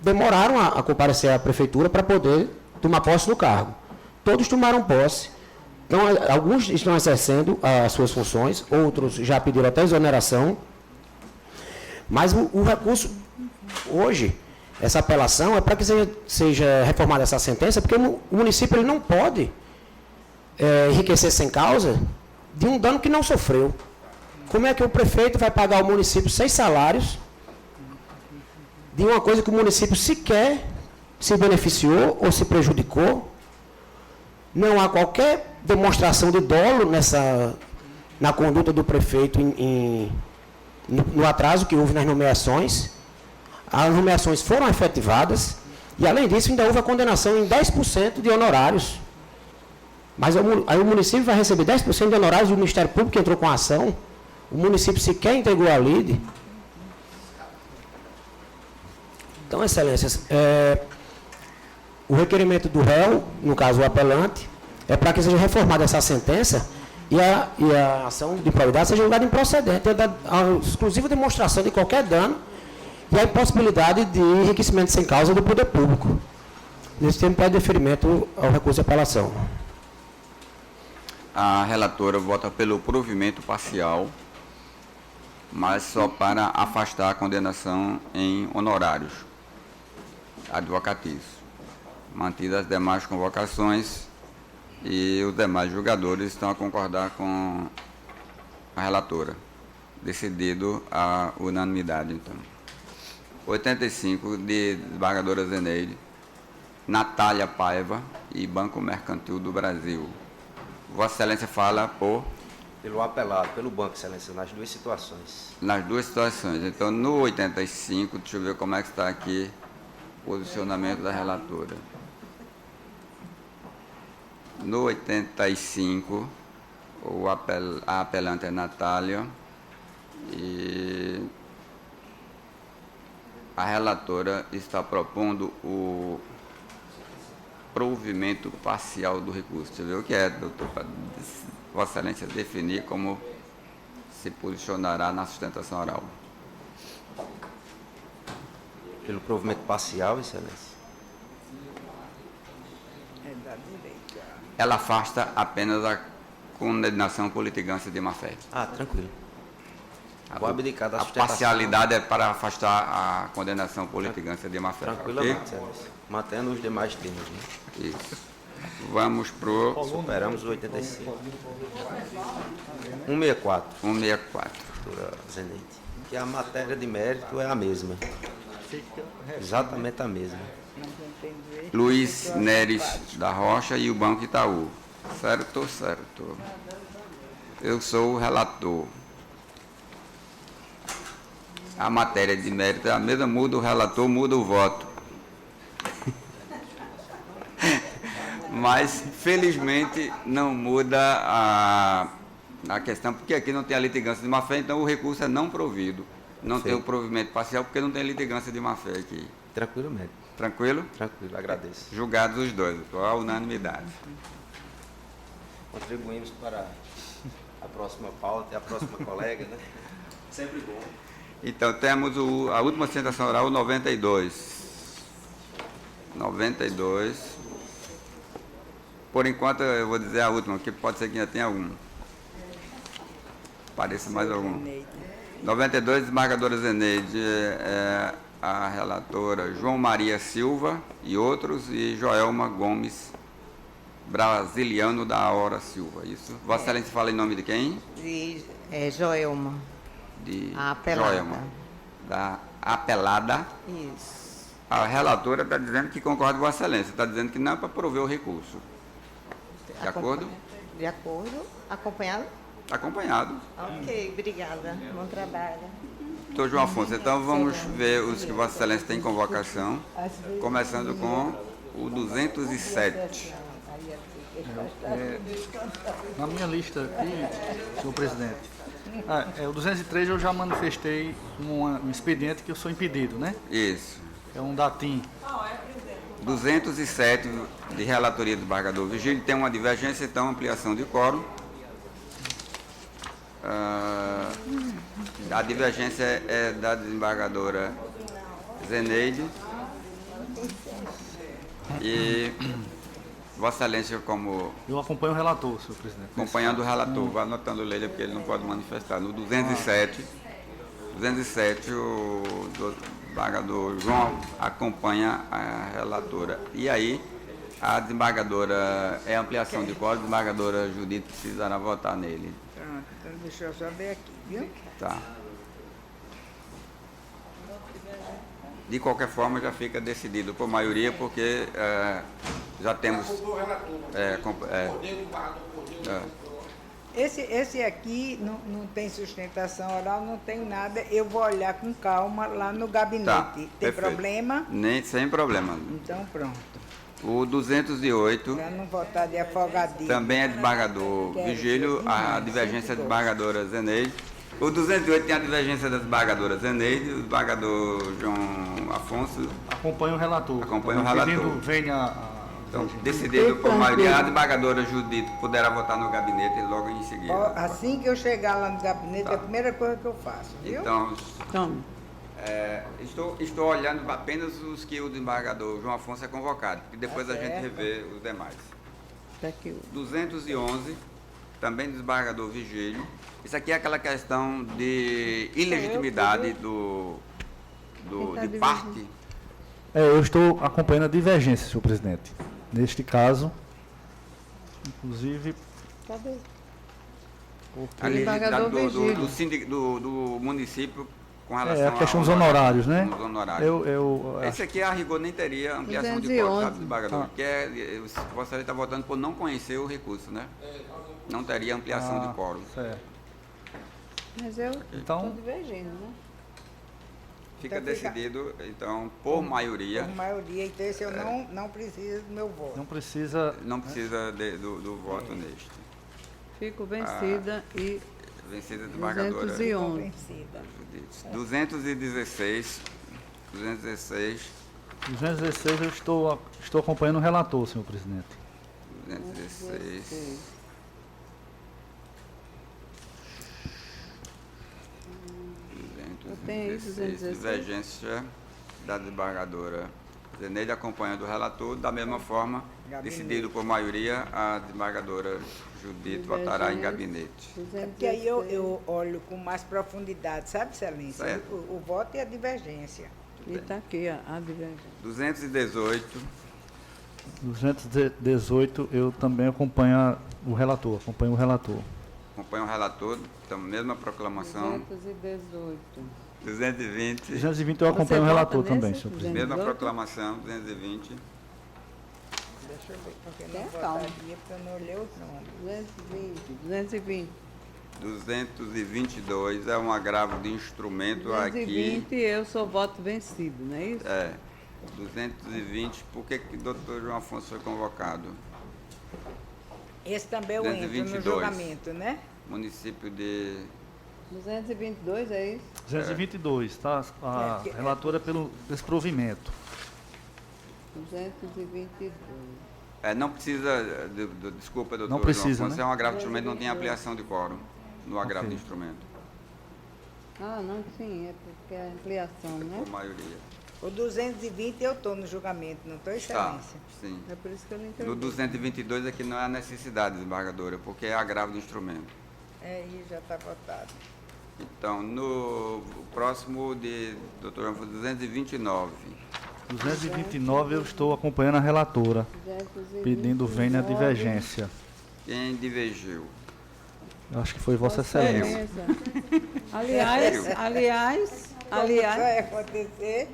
demoraram a comparecer à prefeitura para poder tomar posse do cargo. Todos tomaram posse. Então, alguns estão exercendo as suas funções, outros já pediram até exoneração. Mas o recurso, hoje, essa apelação é para que seja reformada essa sentença, porque o município ele não pode enriquecer sem causa de um dano que não sofreu. Como é que o prefeito vai pagar ao município 6 salários de uma coisa que o município sequer se beneficiou ou se prejudicou? Não há qualquer demonstração de dolo na conduta do prefeito no atraso que houve nas nomeações. As nomeações foram efetivadas e, além disso, ainda houve a condenação em 10% de honorários. Mas aí o município vai receber 10% de honorários do Ministério Público que entrou com a ação. O município sequer entregou a lide. Então, excelências, o requerimento do réu, no caso o apelante, é para que seja reformada essa sentença e a ação de improbidade seja julgada improcedente, a exclusiva demonstração de qualquer dano e a impossibilidade de enriquecimento sem causa do poder público. Nesse tempo, pede deferimento ao recurso de apelação. A relatora vota pelo provimento parcial, mas só para afastar a condenação em honorários advocatícios, mantidas as demais convocações, e os demais julgadores estão a concordar com a relatora. Decidido a unanimidade, então. 85, de desembargadora Zeneide, Natália Paiva e Banco Mercantil do Brasil. Vossa Excelência fala por... Pelo apelado, pelo Banco, Excelência, nas duas situações. Nas duas situações. Então, no 85, deixa eu ver como é que está aqui o posicionamento da relatora. No 85, a apelante é Natália e a relatora está propondo o provimento parcial do recurso. Deixa eu ver o que é, doutor, para Vossa Excelência definir como se posicionará na sustentação oral. Pelo provimento parcial, Excelência. Ela afasta apenas a condenação por litigância de má-fé. Ah, tranquilo. Vou abdicar da sustentação. A parcialidade é para afastar a condenação por litigância de má-fé. Tranquilamente, Excelência. Mantendo os demais termos. Né? Isso. Vamos pro... Superamos o 85. 164. 164. Doutora Zeneide. Que a matéria de mérito é a mesma. Exatamente a mesma. Luiz Neres da Rocha e o Banco Itaú. Certo, certo. Eu sou o relator. A matéria de mérito é a mesma, muda o relator, muda o voto. Mas, felizmente, não muda a questão, porque aqui não tem a litigância de má-fé, então o recurso é não provido. Não tem o provimento parcial, porque não tem litigância de má-fé aqui. Tranquilamente. Tranquilo? Tranquilo, agradeço. Julgados os dois, a unanimidade. Contribuímos para a próxima pauta e a próxima colega, né? Sempre bom. Então, temos a última sustentação oral, 92. 92. Por enquanto, eu vou dizer a última, porque pode ser que ainda tenha algum. Pareça mais algum. 92, desembargadora Zeneide, a relatora João Maria Silva e outros, e Joelma Gomes Brasiliano da Hora Silva. Isso. Vossa Excelência fala em nome de quem? De Joelma. De A apelada. Joelma. Da apelada. Isso. A relatora está dizendo que concorda com Vossa Excelência, está dizendo que não é para prover o recurso. De acordo? De acordo. Acompanhado? Acompanhado. Ok, obrigada. Bom trabalho. Doutor João Afonso, então vamos ver os que Vossa Excelência tem em convocação, começando com o 207. Na minha lista aqui, senhor presidente, o 203 eu já manifestei um expediente que eu sou impedido, né? Isso. É um datim. 207 de relatoria do desembargador Vigílio, tem uma divergência, então ampliação de quórum. A divergência é da desembargadora Zeneide e Vossa Excelência, como... Eu acompanho o relator, senhor presidente. Acompanhando o relator, vá anotando o Leila, porque ele não pode manifestar. No 207, o desembargador João acompanha a relatora. E aí, a desembargadora, é ampliação de quórum, a desembargadora Judite precisará votar nele. Pronto, então deixa eu só ver aqui, viu? Tá. De qualquer forma, já fica decidido por maioria, porque já temos... Esse aqui não tem sustentação oral, não tem nada. Eu vou olhar com calma lá no gabinete. Tá, tem perfeito. problema? Sem problema. Então, pronto. O 208... Para não votar de afogadinho. Também é desembargador Vigílio, a divergência é da desembargadora Zeneide. O 208 tem a divergência da desembargadora Zeneide, o desembargador João Afonso... Acompanha o relator. Acompanha o relator. Pedindo venha Então, decidido por maioria, a desembargadora Judite poderá votar no gabinete logo em seguida. Assim que eu chegar lá no gabinete, é a primeira coisa que eu faço, viu? Então, Tome. estou olhando apenas os que o desembargador João Afonso é convocado, e depois a gente revê os demais. 211, também do desembargador Vigílio. Isso aqui é aquela questão de ilegitimidade de parte. Eu estou acompanhando a divergência, senhor presidente. Neste caso, inclusive... Cadê? A legitimidade do município com relação a questão dos honorários, né? Dos honorários. Esse aqui, a rigor, nem teria ampliação de cota, sabe, desembargador? Porque Vossa Excelência está votando por não conhecer o recurso, né? Não teria ampliação de quórum. Certo. Mas eu estou divergindo, né? Fica decidido, então, por maioria. Por maioria, então esse eu não preciso do meu voto. Não precisa do voto neste. Fico vencida e... Vencida desembargadora. 211. 216. 216 eu estou acompanhando o relator, senhor presidente. 216. Eu tenho aí 216. Divergência da desembargadora Zeneide acompanhando o relator. Da mesma forma, decidido por maioria, a desembargadora Judite votará em gabinete. É porque aí eu olho com mais profundidade, sabe, Excelência? Certo. O voto e a divergência. E está aqui a divergência. 218. 218 eu também acompanho o relator. Acompanho o relator, então, mesma proclamação. 218. 220. 220 eu acompanho o relator também, senhor presidente. Mesma proclamação, 220. Deixa eu ver, porque não votaria, porque eu não olhei os nomes. 220. 222 é um agravo de instrumento 220 aqui. eu sou voto vencido, não é isso? 220, por que o doutor João Afonso foi convocado? Esse também eu entro no julgamento, né? Município de... 222, é isso? 222, tá? A relatora pelo desprovimento. 222. não precisa, desculpa, doutor não precisa, João Afonso, né? é um agravo de instrumento, não tem ampliação de quórum no agravo de instrumento. Não, sim, é porque é ampliação, né? Por maioria. O 220 eu estou no julgamento, não estou, Excelência? Sim. É por isso que eu não entendi. No 222 aqui não é a necessidade, desembargadora, porque é agravo de instrumento. E já está votado. Então, no próximo de doutor João Afonso, 229. 229 eu estou acompanhando a relatora, pedindo vênia a divergência. Quem divergiu? Eu acho que foi Vossa Excelência. Aliás. Vai acontecer?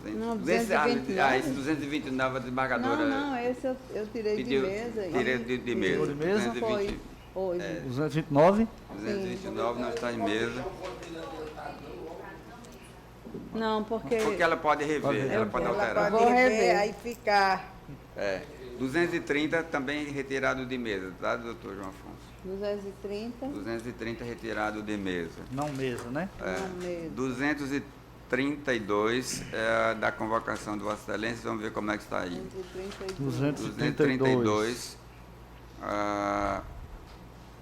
Não, 229. Esse 229 a desembargadora. Não, esse eu tirei de mesa. Tirei de mesa. Tirou de mesa? 220, Hoje. 229? 229 não está em mesa. Não, porque ela pode rever, ela pode alterar. Ela pode rever, aí ficar. 230 também retirado de mesa, tá, doutor João Afonso? 230. 230 retirado de mesa. Não mesa, né? Não mesa. 232 é da convocação de Vossa Excelência, vamos ver como é que está aí. 232.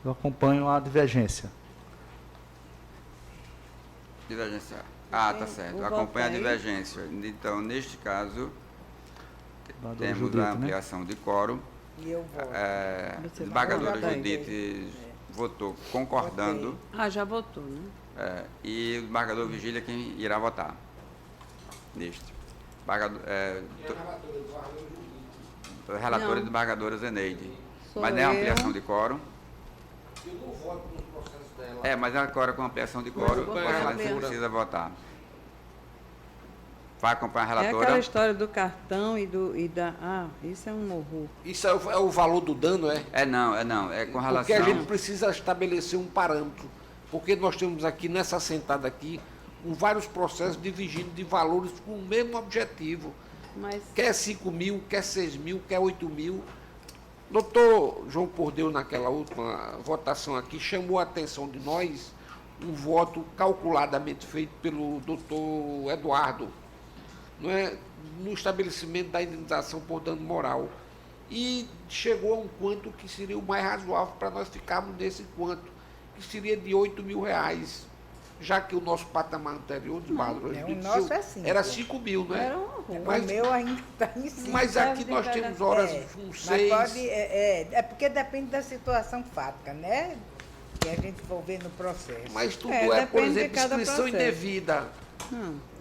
Eu acompanho a divergência. Divergência. Tá certo. Acompanha a divergência. Então, neste caso, temos Judite, a ampliação de quórum. E eu voto. A desembargadora Judite votou concordando. Já votou, né? E o desembargador Vigílio é quem irá votar neste. Relatora e desembargadora Zeneide. Mas não é ampliação de quórum. Eu não voto no processo dela. Mas agora com ampliação de quórum, você precisa votar. Vai acompanhar a relatora? É aquela história do cartão e da... isso é um horror. Isso é o valor do dano, é? Não. É com relação... Porque a gente precisa estabelecer um parâmetro. Porque nós temos aqui, nessa sentada aqui, com vários processos divergindo de valores com o mesmo objetivo. Mas... Quer 5 mil, quer 6 mil, quer 8 mil. Doutor João Cordeu, naquela última votação aqui, chamou a atenção de nós um voto calculadamente feito pelo doutor Eduardo, não é? no estabelecimento da indenização por dano moral. E chegou a um quanto que seria o mais razoável para nós ficarmos nesse quanto, que seria de R$8.000, já que o nosso patamar anterior de o nosso é 5. era 5.000, não é? Era o meu ainda está em 5. Mas aqui nós temos horas com 6. Porque depende da situação fática, né? Que a gente for ver no processo. Mas tudo por exemplo, inscrição indevida.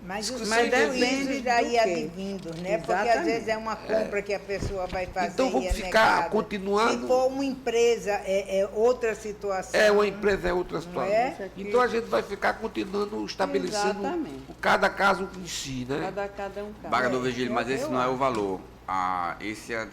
Mas os Mas prejuízos aí advindos, né? Porque às vezes é uma compra que a pessoa vai fazer. Então vamos ficar continuando. Se for uma empresa, é outra situação. Uma empresa é outra situação. Então a gente vai ficar continuando estabelecendo cada caso em si, né? Cada um caso. Embargador Virgílio, mas esse não é o valor. A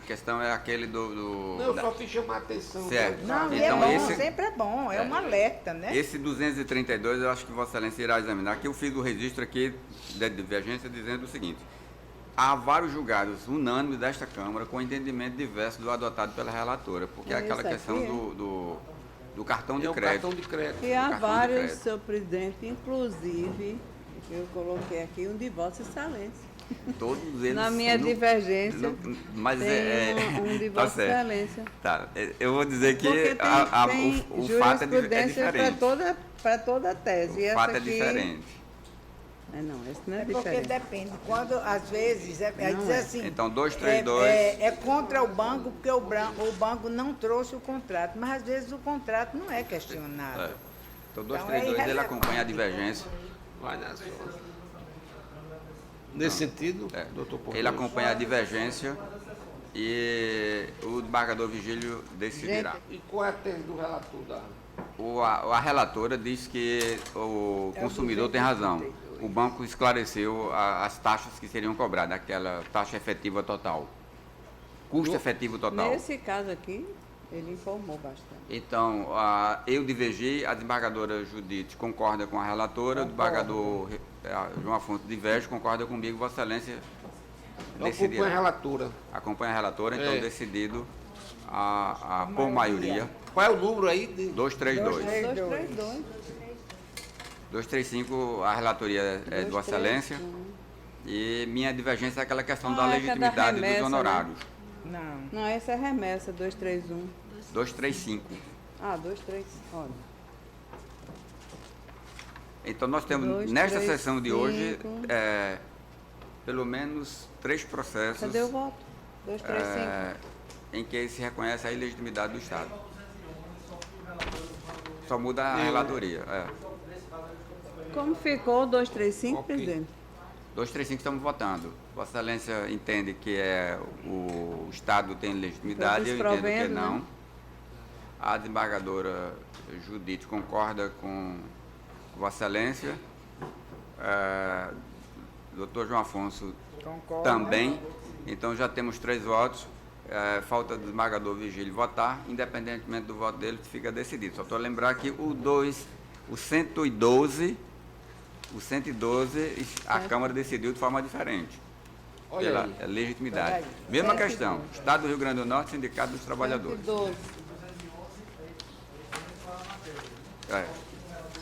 questão é aquele do... Não, eu só fiz chamar a atenção. Certo. Não, então, sempre é bom, é um alerta, né? Esse 232, eu acho que Vossa Excelência irá examinar, que eu fiz o registro aqui da divergência dizendo o seguinte: há vários julgados unânimes desta Câmara com entendimento diverso do adotado pela relatora, porque é aquela questão do cartão de crédito. Cartão de crédito. E há vários, senhor presidente, inclusive, eu coloquei aqui um de Vossa Excelência. Todos eles. Na minha divergência. Mas um de Vossa Excelência. Tá, eu vou dizer que tem o fato é diferente. Para toda a tese. O fato é diferente. Não, esse não é porque diferente. depende. Quando, às vezes, diz assim... Então, 232... É contra o banco, porque o banco não trouxe o contrato. Mas, às vezes, o contrato não é questionado. Então, 232, ele acompanha a divergência. Vai nessa. Nesse sentido, doutor Porto, ele acompanha a divergência e o embargador Virgílio decidirá. E qual é a tese do relator? A relatora diz que o consumidor tem razão. O banco esclareceu as taxas que seriam cobradas, aquela taxa efetiva total. Custo efetivo total. Nesse caso aqui, ele informou bastante. Então, eu divergi, a desembargadora Judite concorda com a relatora, o desembargador João Afonso diverge, concorda comigo, Vossa Excelência decidirá. Acompanha a relatora. Acompanha a relatora, então decidido por maioria. Qual é o número aí? 232. 232. 235, a relatoria é de Vossa Excelência. E minha divergência é aquela questão da legitimidade dos honorários. Né? Não, essa é remessa, 231. 235. 235, olha. Então, nós temos, nesta sessão de hoje, pelo menos 3 processos. Cadê o voto? 235. Em que se reconhece a ilegitimidade do Estado. Só muda a relatoria. Como ficou 235, presidente? 235 estamos votando. Vossa Excelência entende que o Estado tem legitimidade, eu entendo que não. Né? A desembargadora Judite concorda com Vossa Excelência. Doutor João Afonso também. Então já temos 3 votos. Falta do desembargador Virgílio votar, independentemente do voto dele, fica decidido. Só estou a lembrar que o 112, a Câmara decidiu de forma diferente. Pela legitimidade. Mesma questão. Estado do Rio Grande do Norte, Sindicato dos Trabalhadores.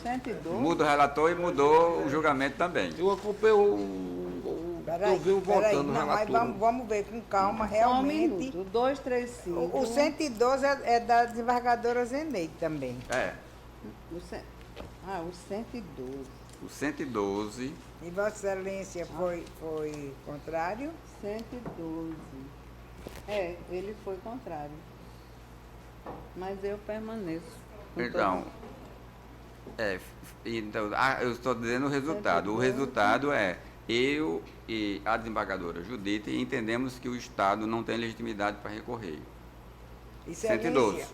112. Muda o relator e mudou o julgamento também. Eu acompanho eu votando no relator. Mas vamos ver com calma, realmente. 235. O 112 é da desembargadora Zeneide também. O 112. O 112. E Vossa Excelência foi contrário? 112. Ele foi contrário. Mas eu permaneço. Então, eu estou dizendo o resultado. O resultado é: eu e a desembargadora Judite entendemos que o Estado não tem legitimidade para recorrer. 112.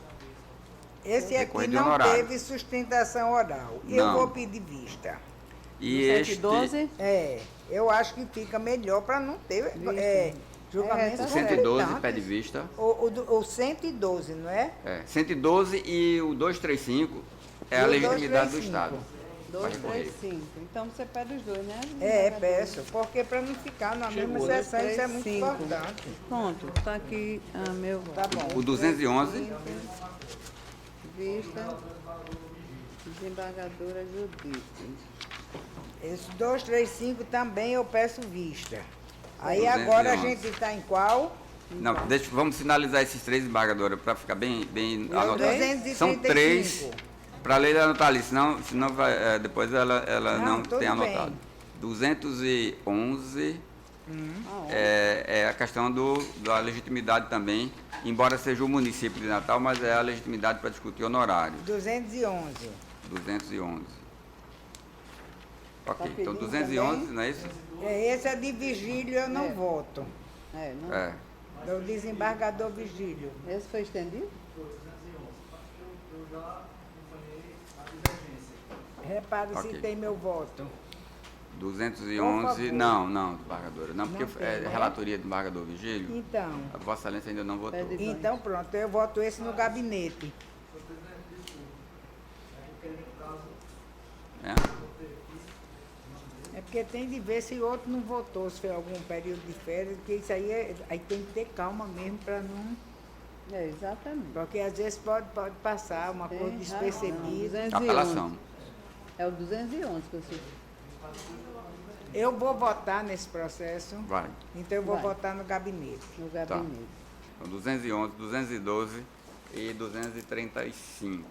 Esse aqui não teve sustentação oral. Eu vou pedir vista. E 112? Eu acho que fica melhor para não ter julgamento. O 112 pede vista. O 112, não é? 112 e o 235 é a legitimidade do Estado. 235. Então você pede os dois, né? Peço, porque para não ficar na mesma sessão, isso é muito importante. Pronto, está aqui meu voto. Tá bom. O 211. Vista, desembargadora Judite. Esse 235 também eu peço vista. Aí agora a 211. gente está em qual? Não, vamos finalizar esses 3 desembargadores para ficar bem anotado. 235. São 3 para a lei da anotar ali, senão vai, depois ela não tudo tem bem. anotado. 211 é a questão da legitimidade também, embora seja o município de Natal, mas é a legitimidade para discutir honorário. 211. 211. Ok, Tá então pedindo 211, também? não é isso? Esse é de Vigílio, eu não voto. Não. É. Do desembargador Vigílio. Esse foi estendido? Repare Ok. se tem meu voto. 211, não, desembargadora. Não, porque Não tem, é né? relatoria do desembargador Vigílio. Então. A Vossa Excelência ainda não votou. Então pronto, eu voto esse no gabinete. É? É porque tem de ver se o outro não votou, se foi algum período de férias, porque isso aí tem que ter calma mesmo para não. Exatamente. Porque às vezes pode passar uma Tem coisa razão. despercebida. 211. Apelação. É o 211 que eu sei. Eu vou votar nesse processo. Vai. Então eu vou Vai. votar no gabinete. No Tá. gabinete. Então, 211, 212 e 235.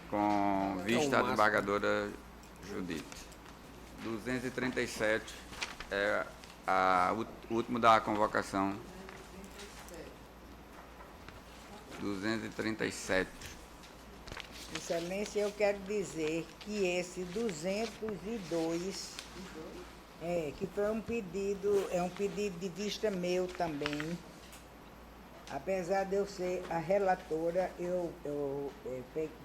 Com vista à máximo. desembargadora Judite. 237 é o último da convocação. 237. Excelência, eu quero dizer que esse 202, que foi um pedido, é um pedido de vista meu também. Apesar de eu ser a relatora, eu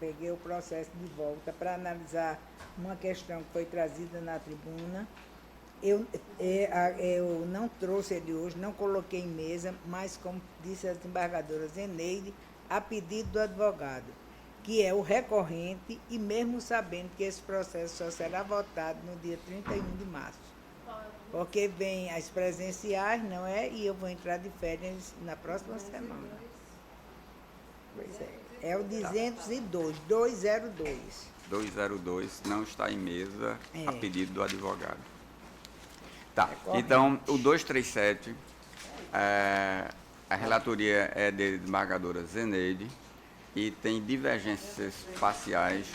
peguei o processo de volta para analisar uma questão que foi trazida na tribuna. Eu não trouxe ele hoje, não coloquei em mesa, mas como disse a desembargadora Zeneide, a pedido do advogado, que é o recorrente, e mesmo sabendo que esse processo só será votado no dia 31 de março. Porque vem as presenciais, não é? E eu vou entrar de férias na próxima semana. Pois é. É o 202, 202. 202 não está em mesa a pedido do advogado. Tá, correto. então o 237, a relatoria é de desembargadora Zeneide e tem divergências parciais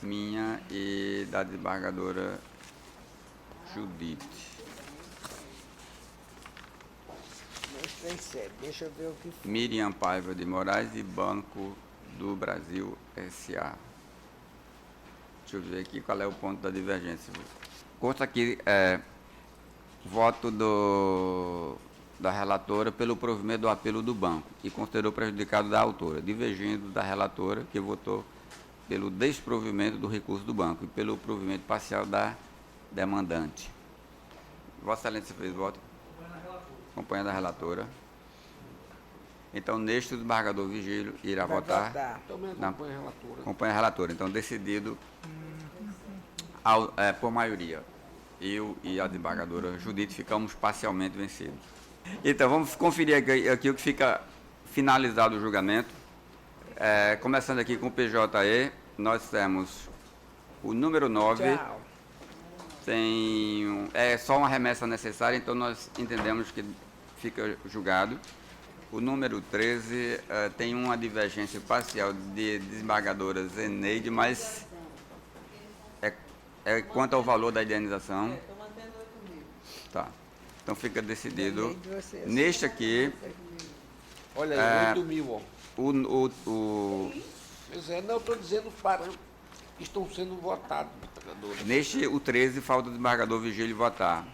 minha e da desembargadora Judite. 237, deixa eu ver o que foi. Miriam Paiva de Moraes e Banco do Brasil S.A. Deixa eu ver aqui qual é o ponto da divergência. Consta aqui voto da relatora pelo provimento do apelo do banco e considerou prejudicado da autora, divergindo da relatora que votou pelo desprovimento do recurso do banco e pelo provimento parcial da demandante. Vossa Excelência fez voto? Acompanhando a relatora. Então, neste, o desembargador Vigílio irá Vai votar. votar. Também Na- acompanha a relatora. Acompanha a relatora. Então, decidido por maioria. Eu e a desembargadora Judite ficamos parcialmente vencidos. Então, vamos conferir aqui o que fica finalizado o julgamento. Começando aqui com o PJE, nós temos o número 9. Tchau. É só uma remessa necessária, então nós entendemos que fica julgado. O número 13 tem uma divergência parcial de desembargadora Zeneide, mas é quanto ao valor da indenização. Tá. Então fica decidido. Neste aqui, Olha aí, 8 mil, ó. Pois é, não, eu estou dizendo os parâmetros que estão sendo votados, desembargadora. neste, o 13, falta o desembargador Vigílio votar.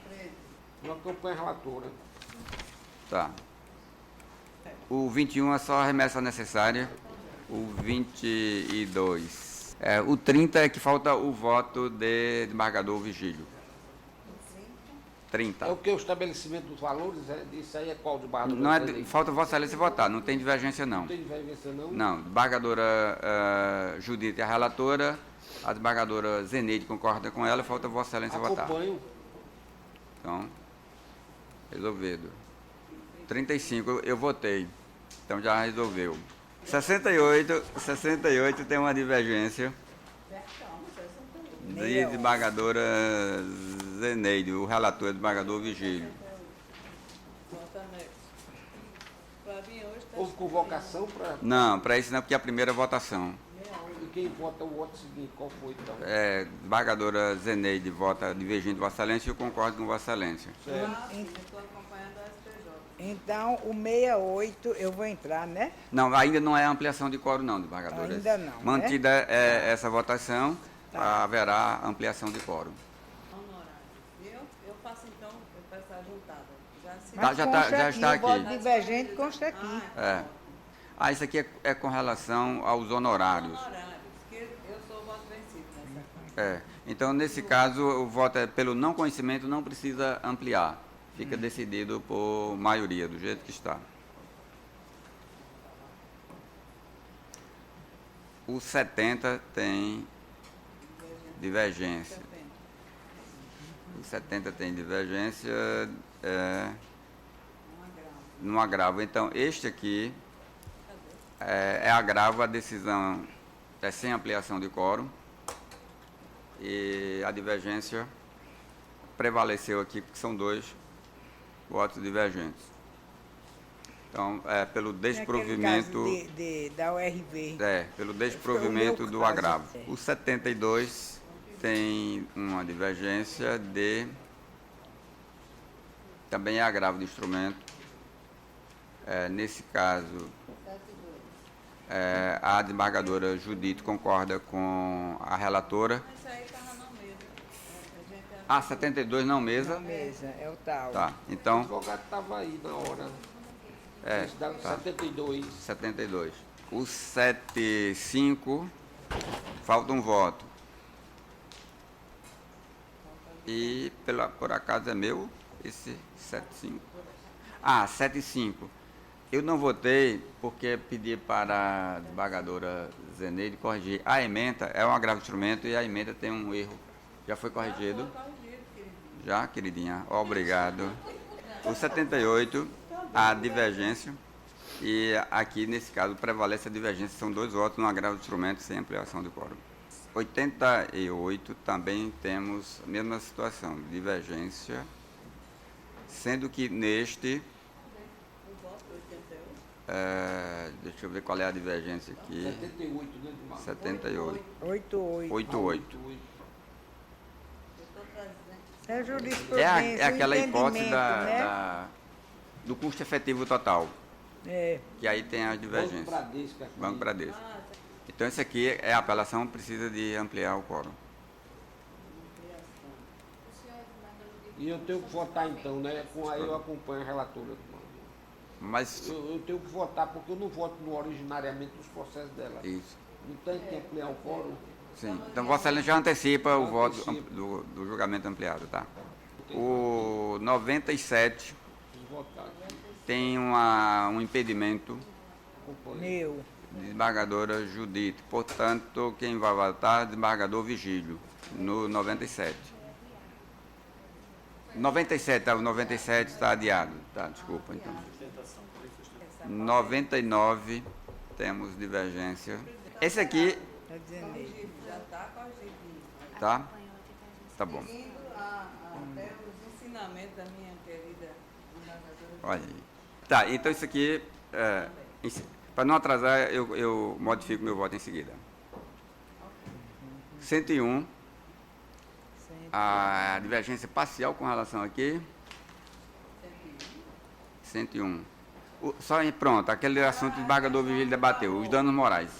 Não acompanha a relatora. Tá. O 21 é só a remessa necessária. O 22. O 30 é que falta o voto de desembargador Vigílio. 30. É o que? O estabelecimento dos valores? Isso aí é qual desembargadora? Não falta Vossa Excelência votar, não tem divergência não. Não tem divergência, não? Não, desembargadora Judite é a relatora, a desembargadora Zeneide concorda com ela, falta Vossa Excelência votar. Acompanho. Então, resolvido. 35 eu votei, então já resolveu. 68 tem uma divergência de desembargadora Zeneide. O relator é o desembargador Vigílio. Houve convocação para... Não, para isso não, porque é a primeira votação. E quem vota o voto seguinte, qual foi então? Desembargadora Zeneide vota divergindo de Vossa Excelência e eu concordo com Vossa Excelência. Então, o 68 eu vou entrar, né? Não, ainda não é ampliação de quórum, não, desembargadora. Ainda não, Mantida essa votação, haverá ampliação de quórum. Eu faço então, eu peço a juntada. Já está aqui. O voto divergente consta aqui. Isso aqui é com relação aos honorários. Eu sou o voto vencido nessa. Então, nesse caso, o voto é pelo não conhecimento, não precisa ampliar. Fica decidido por maioria, do jeito que está. O 70 tem divergência. O 70 tem divergência no agravo. Então, este aqui é agravo, a decisão é sem ampliação de quórum. E a divergência prevaleceu aqui, porque são 2 votos divergentes. Então, pelo desprovimento... Da URV. Pelo desprovimento do agravo. O 72 tem uma divergência de... Também é agravo de instrumento. Nesse caso, a desembargadora Judite concorda com a relatora. 72 não mesa. Não mesa, é o tal. Tá, então... O advogado estava aí na hora. Tá. 72. 72. O 75, falta um voto. E, por acaso, é meu, esse 75. 75. Eu não votei porque pedi para a desembargadora Zeneide corrigir. A ementa é um agravo de instrumento e a ementa tem um erro. Já foi corrigido? Já, queridinha? Obrigado. O 78, a divergência. E aqui, nesse caso, prevalece a divergência. São 2 votos no agravo de instrumento sem ampliação de quórum. 88, também temos a mesma situação, divergência. Sendo que neste... deixa eu ver qual é a divergência aqui. 78, né? 78. 88. É jurisprudência, é aquela hipótese né? do custo efetivo total. Que aí tem as divergências. Banco Bradesco. Então, esse aqui é a apelação, precisa de ampliar o quórum. E eu tenho que votar então, né? Aí eu acompanho a relatora. Mas... Eu tenho que votar porque eu não voto no originariamente dos processos dela. Isso. Não tem que ampliar o quórum. Sim. Então, Vossa Excelência já antecipa o voto do julgamento ampliado, tá? O 97 tem um impedimento. Meu. Desembargadora Judite. Portanto, quem vai votar é desembargador Vigílio, no 97. 97, o 97 está adiado. Tá, desculpa, então. 99, temos divergência. Esse aqui... Tá? Tá bom. Até os ensinamentos da minha querida desembargadora. Olha aí. Tá, então isso aqui... para não atrasar, eu modifico meu voto em seguida. 101. A divergência parcial com relação aqui. 101. Pronto, aquele assunto que o desembargador Vigílio debateu, os danos morais.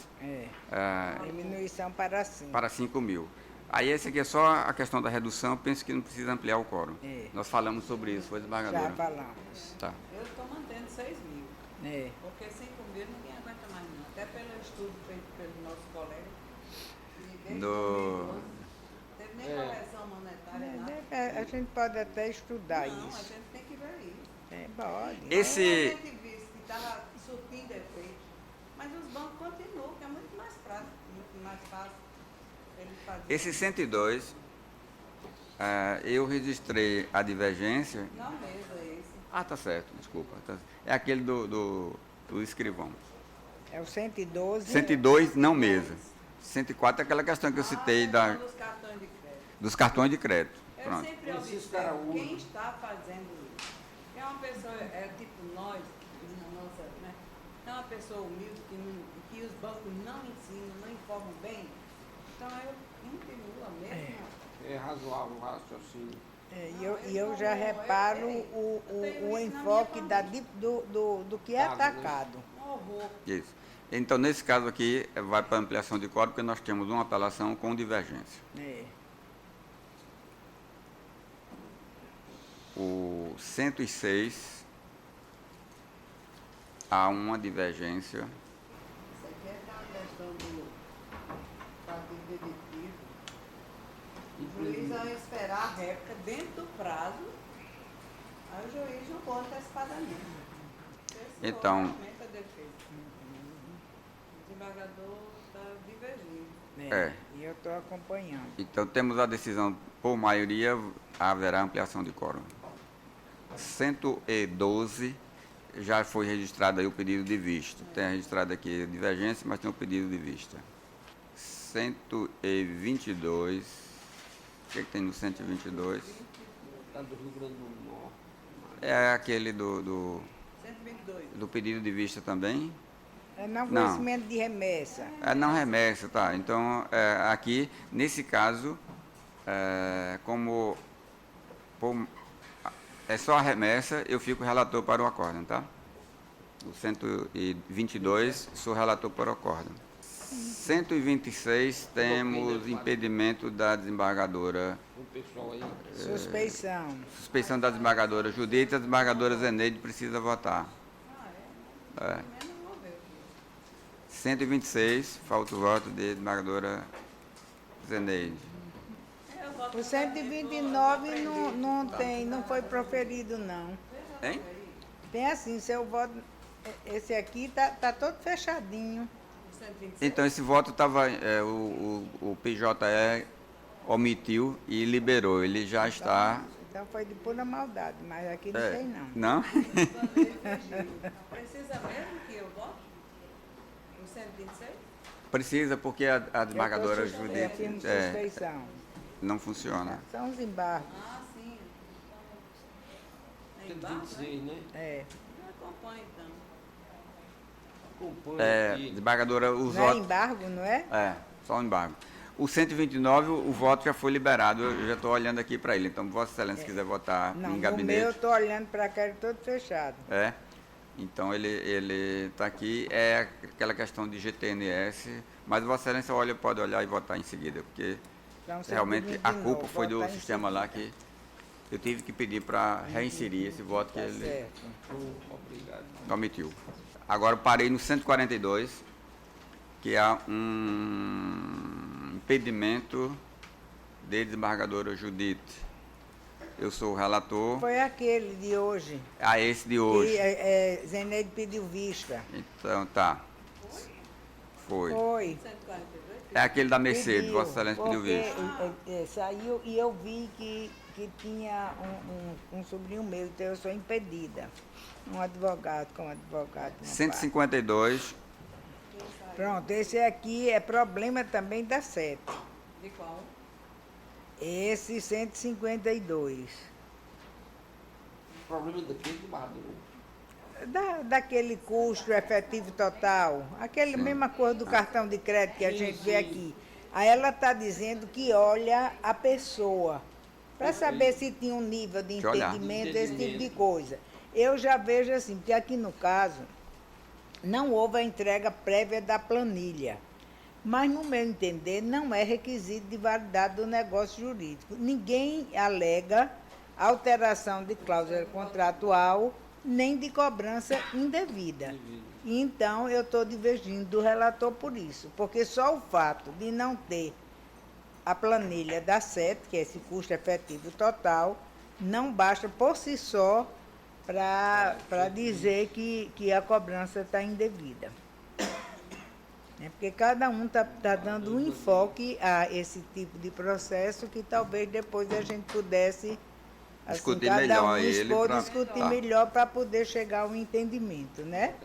Diminuição para 5. Para 5 mil. Aí esse aqui é só a questão da redução, penso que não precisa ampliar o quórum. Nós falamos sobre isso, foi desembargadora. Já falamos. Tá. Eu estou mantendo 6 mil. Porque 5 mil ninguém aguenta mais não. Até pelo estudo feito pelos nossos colegas. Não teve nem correção monetária, nada. A gente pode até estudar não, isso. A gente tem que ver isso. Pode. Esse... A gente viu que estava surtindo efeito. Mas os bancos continuam, que é muito mais prático, muito mais fácil. Esse 102, eu registrei a divergência. Não mesmo, é esse. Tá certo, desculpa. É aquele do escrivão. É o 112. 102, não mesa. 104 é aquela questão que eu citei dos cartões de crédito. dos cartões de crédito. Eu Pronto. sempre observo quem está fazendo isso. É uma pessoa, tipo nós, na nossa, né? É uma pessoa humilde que os bancos não ensinam, não informam bem. Então eu continuo a mesma. É razoável o raciocínio. E eu já reparo o enfoque do que é atacado. Isso. Então, nesse caso aqui, vai para ampliação de quórum, porque nós temos uma apelação com divergência. O 106, há uma divergência. Isso aqui é da questão do partido deditivo. O juiz vai esperar a réplica dentro do prazo, aí o juiz julgou antecipadamente. Então, Realmente a defesa. O desembargador está divergindo. E eu estou acompanhando. Então, temos a decisão por maioria, haverá ampliação de quórum. 112, já foi registrado aí o pedido de vista. Tem registrado aqui a divergência, mas tem o pedido de vista. 122, o que tem no 122? Está do Rio Grande do Norte. É aquele do 122. do pedido de vista também? É não conhecimento de remessa. É não remessa, tá. Então, aqui, nesse caso, como é só a remessa, eu fico relator para o acórdão, tá? O 122, sou relator para o acórdão. 126, temos impedimento da desembargadora. Suspeição. Suspeição da desembargadora Judite, a desembargadora Zeneide precisa votar. 126, falta o voto de desembargadora Zeneide. O 129 não foi proferido, não. Hein? Tem assim, seu voto, esse aqui tá todo fechadinho. Então, esse voto estava, o PJE omitiu e liberou, ele já está... Então foi de pura maldade, mas aqui não tem não. Não? Precisa mesmo que eu vote? O 126? Precisa, porque a desembargadora Judite suspeição. não funciona. São os embargos. Ah, sim. É 126, né? Eu acompanho, então. Desembargadora, os Não é votos... embargo, não é? Só um embargo. O 129, o voto já foi liberado, eu já estou olhando aqui para ele. Então, Vossa Excelência, se quiser votar Não, em no gabinete... meu eu estou olhando para cá, ele todo fechado. Então, ele está aqui. É aquela questão de GTNS, mas Vossa Excelência pode olhar e votar em seguida, porque Então, realmente a culpa foi do sistema lá que eu tive que pedir para reinserir esse voto que ele omitiu. Agora, parei no 142, que há um impedimento de desembargadora Judite. Eu sou o relator. Foi aquele de hoje. Esse de hoje. Que Zeneide pediu vista. Então, tá. Foi. 142? É aquele da Mercedes, Vossa Excelência pediu vista. Saiu e eu vi que tinha um sobrinho meu, então eu sou impedida. Um advogado como advogado. 152. Pronto, esse aqui é problema também da 7. De qual? Esse 152. Problema daquele do Barrador. Daquele custo efetivo total, aquela mesma coisa do cartão de crédito que a gente vê aqui. Aí ela está dizendo que olha a pessoa, para saber se tinha um nível de entendimento, esse tipo de coisa. Eu já vejo assim, porque aqui no caso, não houve a entrega prévia da planilha. Mas, no meu entender, não é requisito de validade do negócio jurídico. Ninguém alega alteração de cláusula contratual nem de cobrança indevida. Então, eu estou divergindo do relator por isso, porque só o fato de não ter a planilha da SET, que é esse custo efetivo total, não basta por si só para dizer que a cobrança está indevida. Porque cada um está dando um enfoque a esse tipo de processo que talvez depois a gente pudesse discutir cada melhor discutir melhor para poder chegar a um entendimento, né?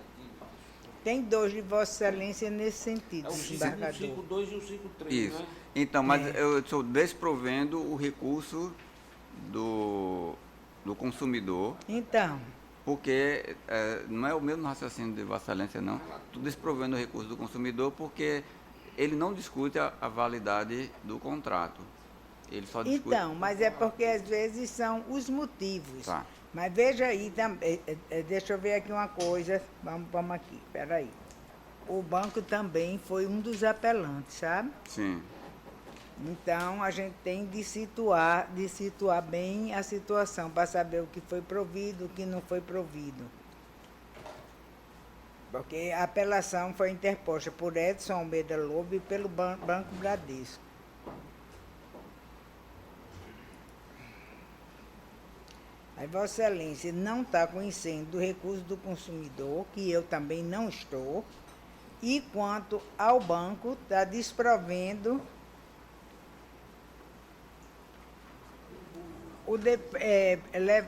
Tem dois de Vossa Excelência nesse sentido, É o 52 e o 53, Isso. né? Então, mas eu estou desprovendo o recurso do consumidor. Então, Porque não é o mesmo raciocínio de Vossa Excelência, não. Estou desprovendo o recurso do consumidor porque ele não discute a validade do contrato. Ele só discute... Então, mas é porque às vezes são os motivos. Tá. Mas veja aí também, deixa eu ver aqui uma coisa. Vamos aqui, espera aí. O banco também foi um dos apelantes, sabe? Sim. Então, a gente tem de situar bem a situação, para saber o que foi provido, o que não foi provido. Porque a apelação foi interposta por Edson Almeida Lobo e pelo Banco Bradesco. Aí, Vossa Excelência não está conhecendo do recurso do consumidor, que eu também não estou, e quanto ao banco, está desprovendo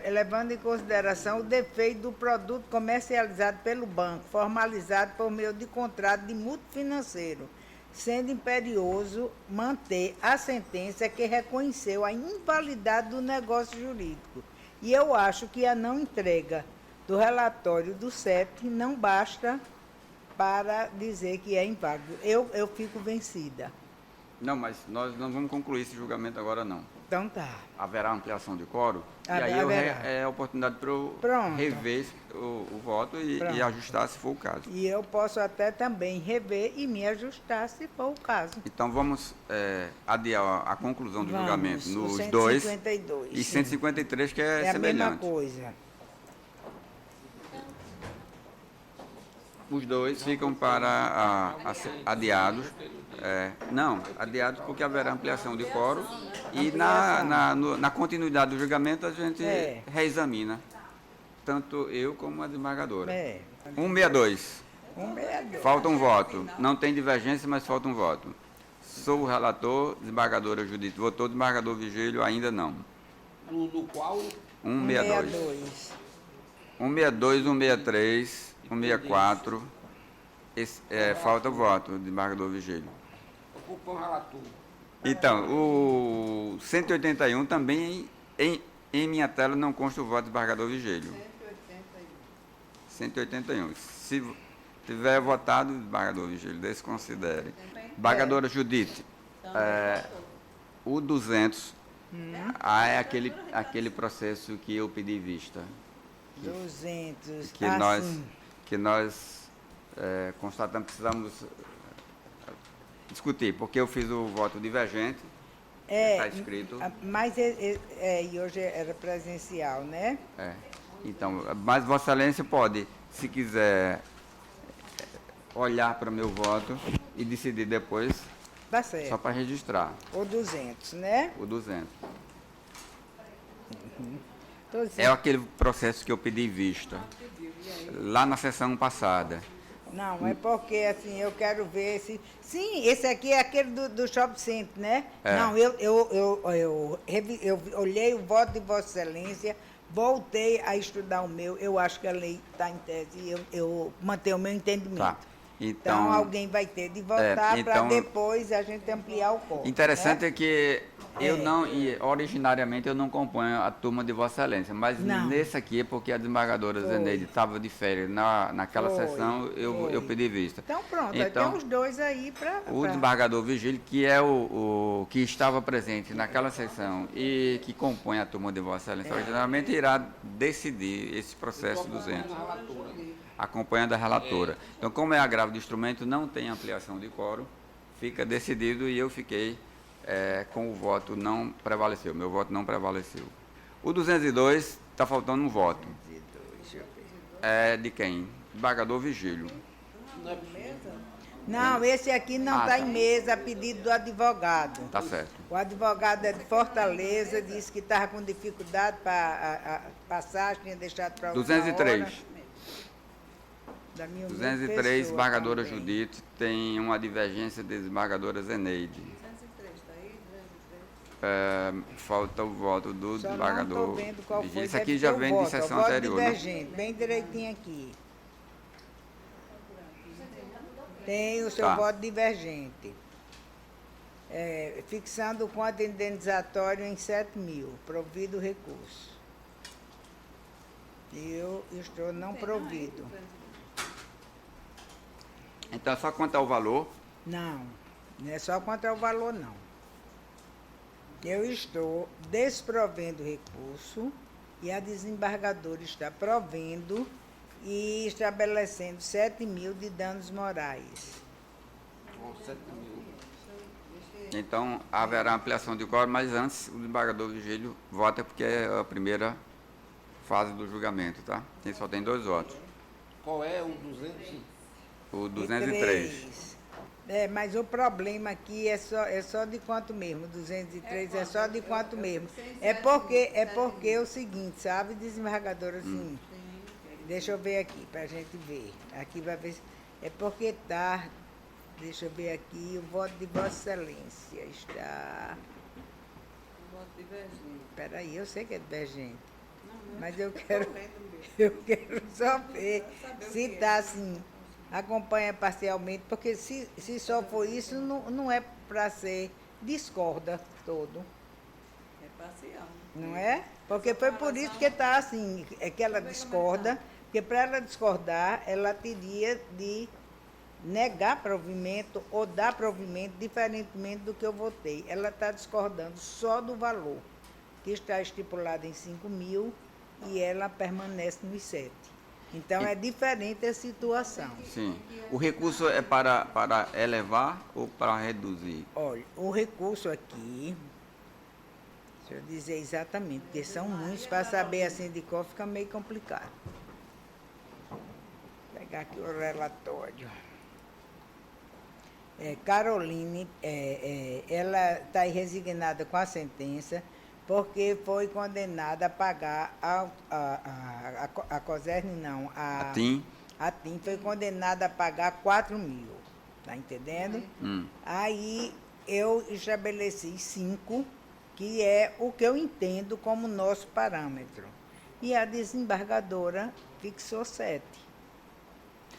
levando em consideração o defeito do produto comercializado pelo banco, formalizado por meio de contrato de mútuo financeiro, sendo imperioso manter a sentença que reconheceu a invalidade do negócio jurídico. E eu acho que a não entrega do relatório do CEP não basta para dizer que é inválido. Eu fico vencida. Não, mas nós não vamos concluir esse julgamento agora, não. Então tá. Haverá ampliação de quórum? E Haverá. aí é a oportunidade para eu rever o voto e ajustar se for o caso. E eu posso até também rever e me ajustar se for o caso. Então vamos adiar a conclusão do julgamento nos 152, dois e sim. 153, que é a semelhante. mesma coisa. Os dois ficam para adiados. Não, adiados porque haverá ampliação de quórum e na continuidade do julgamento a gente reexamina, tanto eu como a desembargadora. 162. Falta um voto. Não tem divergência, mas falta um voto. Sou o relator, desembargadora Judite votou, desembargador Vigílio ainda não. No qual? 162. 162, 163, 164. Falta o voto, desembargador Vigílio. Ocupa o relator. Então, o 181 também, em minha tela, não consta o voto do desembargador Vigílio. 181. Se tiver votado, desembargador Vigílio, desconsidere. Desembargadora Judite, o 200 é aquele processo que eu pedi vista. 200. Que nós constatamos, precisamos discutir, porque eu fiz o voto divergente, está escrito. Mas e hoje era presencial, né? Então, mas Vossa Excelência pode, se quiser, olhar para o meu voto e decidir depois, Tá certo. só para registrar. O 200, né? O 200. Dizendo... É aquele processo que eu pedi vista, lá na sessão passada. Não, é porque, assim, eu quero ver se... Sim, esse aqui é aquele do Shopping Center, né? Não, eu olhei o voto de Vossa Excelência, voltei a estudar o meu, eu acho que a lei está em tese, eu mantenho o meu entendimento. Tá. Então, alguém vai ter de votar para depois a gente ampliar o quórum. Interessante é que eu não, originariamente eu não componho a turma de Vossa Excelência, mas nesse aqui é porque a desembargadora Zeneide estava de férias naquela sessão, eu pedi vista. Então pronto, tem os dois aí para... O desembargador Vigílio, que é o que estava presente naquela sessão e que compõe a turma de Vossa Excelência, originalmente irá decidir esse processo 200. Acompanhando a relatora. Então, como é agravo de instrumento, não tem ampliação de quórum, fica decidido e eu fiquei com o voto não prevaleceu. Meu voto não prevaleceu. O 202 está faltando um voto. É de quem? Desembargador Vigílio. Não, esse aqui não está em mesa, a pedido do advogado. Tá certo. O advogado é de Fortaleza, disse que estava com dificuldade para passar, tinha deixado para outra 203. hora. 203, desembargadora Judite, tem uma divergência de desembargadora Zeneide. 203, está aí? 203. Falta o voto do desembargador. Não estou vendo qual foi. Isso aqui já vem de sessão anterior. Divergente, bem direitinho aqui. Tem o seu voto divergente. fixando o quanto indenizatório em 7 mil, provido o recurso. Eu estou não provido. Então, só quanto ao valor? Não é só quanto ao valor, não. Eu estou desprovendo recurso e a desembargadora está provendo e estabelecendo 7 mil de danos morais. 7 mil. Então, haverá ampliação de quórum, mas antes o desembargador Vigílio vota, porque é a primeira fase do julgamento, tá? Só tem 2 votos. Qual é o 200? O 203. Mas o problema aqui é só de quanto mesmo? 203 é só de quanto mesmo? É porque é o seguinte, sabe, desembargadora, assim, deixa eu ver aqui, para a gente ver. Aqui vai ver. É porque está, deixa eu ver aqui, o voto de Vossa Excelência está. O voto divergente. Espera aí, eu sei que é divergente. Mas eu quero só ver se está assim. Acompanha parcialmente, porque se só for isso, não é para ser discorda todo. É parcial. Não é? Porque foi por isso que está assim, é que ela discorda, porque para ela discordar, ela teria de negar provimento ou dar provimento diferentemente do que eu votei. Ela está discordando só do valor, que está estipulado em 5 mil, e ela permanece nos 7. Então, é diferente a situação. Sim. O recurso é para elevar ou para reduzir? Olha, o recurso aqui, deixa eu dizer exatamente, porque são muitos, para saber assim de qual fica meio complicado. Vou pegar aqui o relatório. Caroline, ela está resignada com a sentença, porque foi condenada a pagar a COSERN, não, a TIM foi condenada a pagar 4 mil, tá entendendo? Aí eu estabeleci 5, que é o que eu entendo como nosso parâmetro, e a desembargadora fixou 7.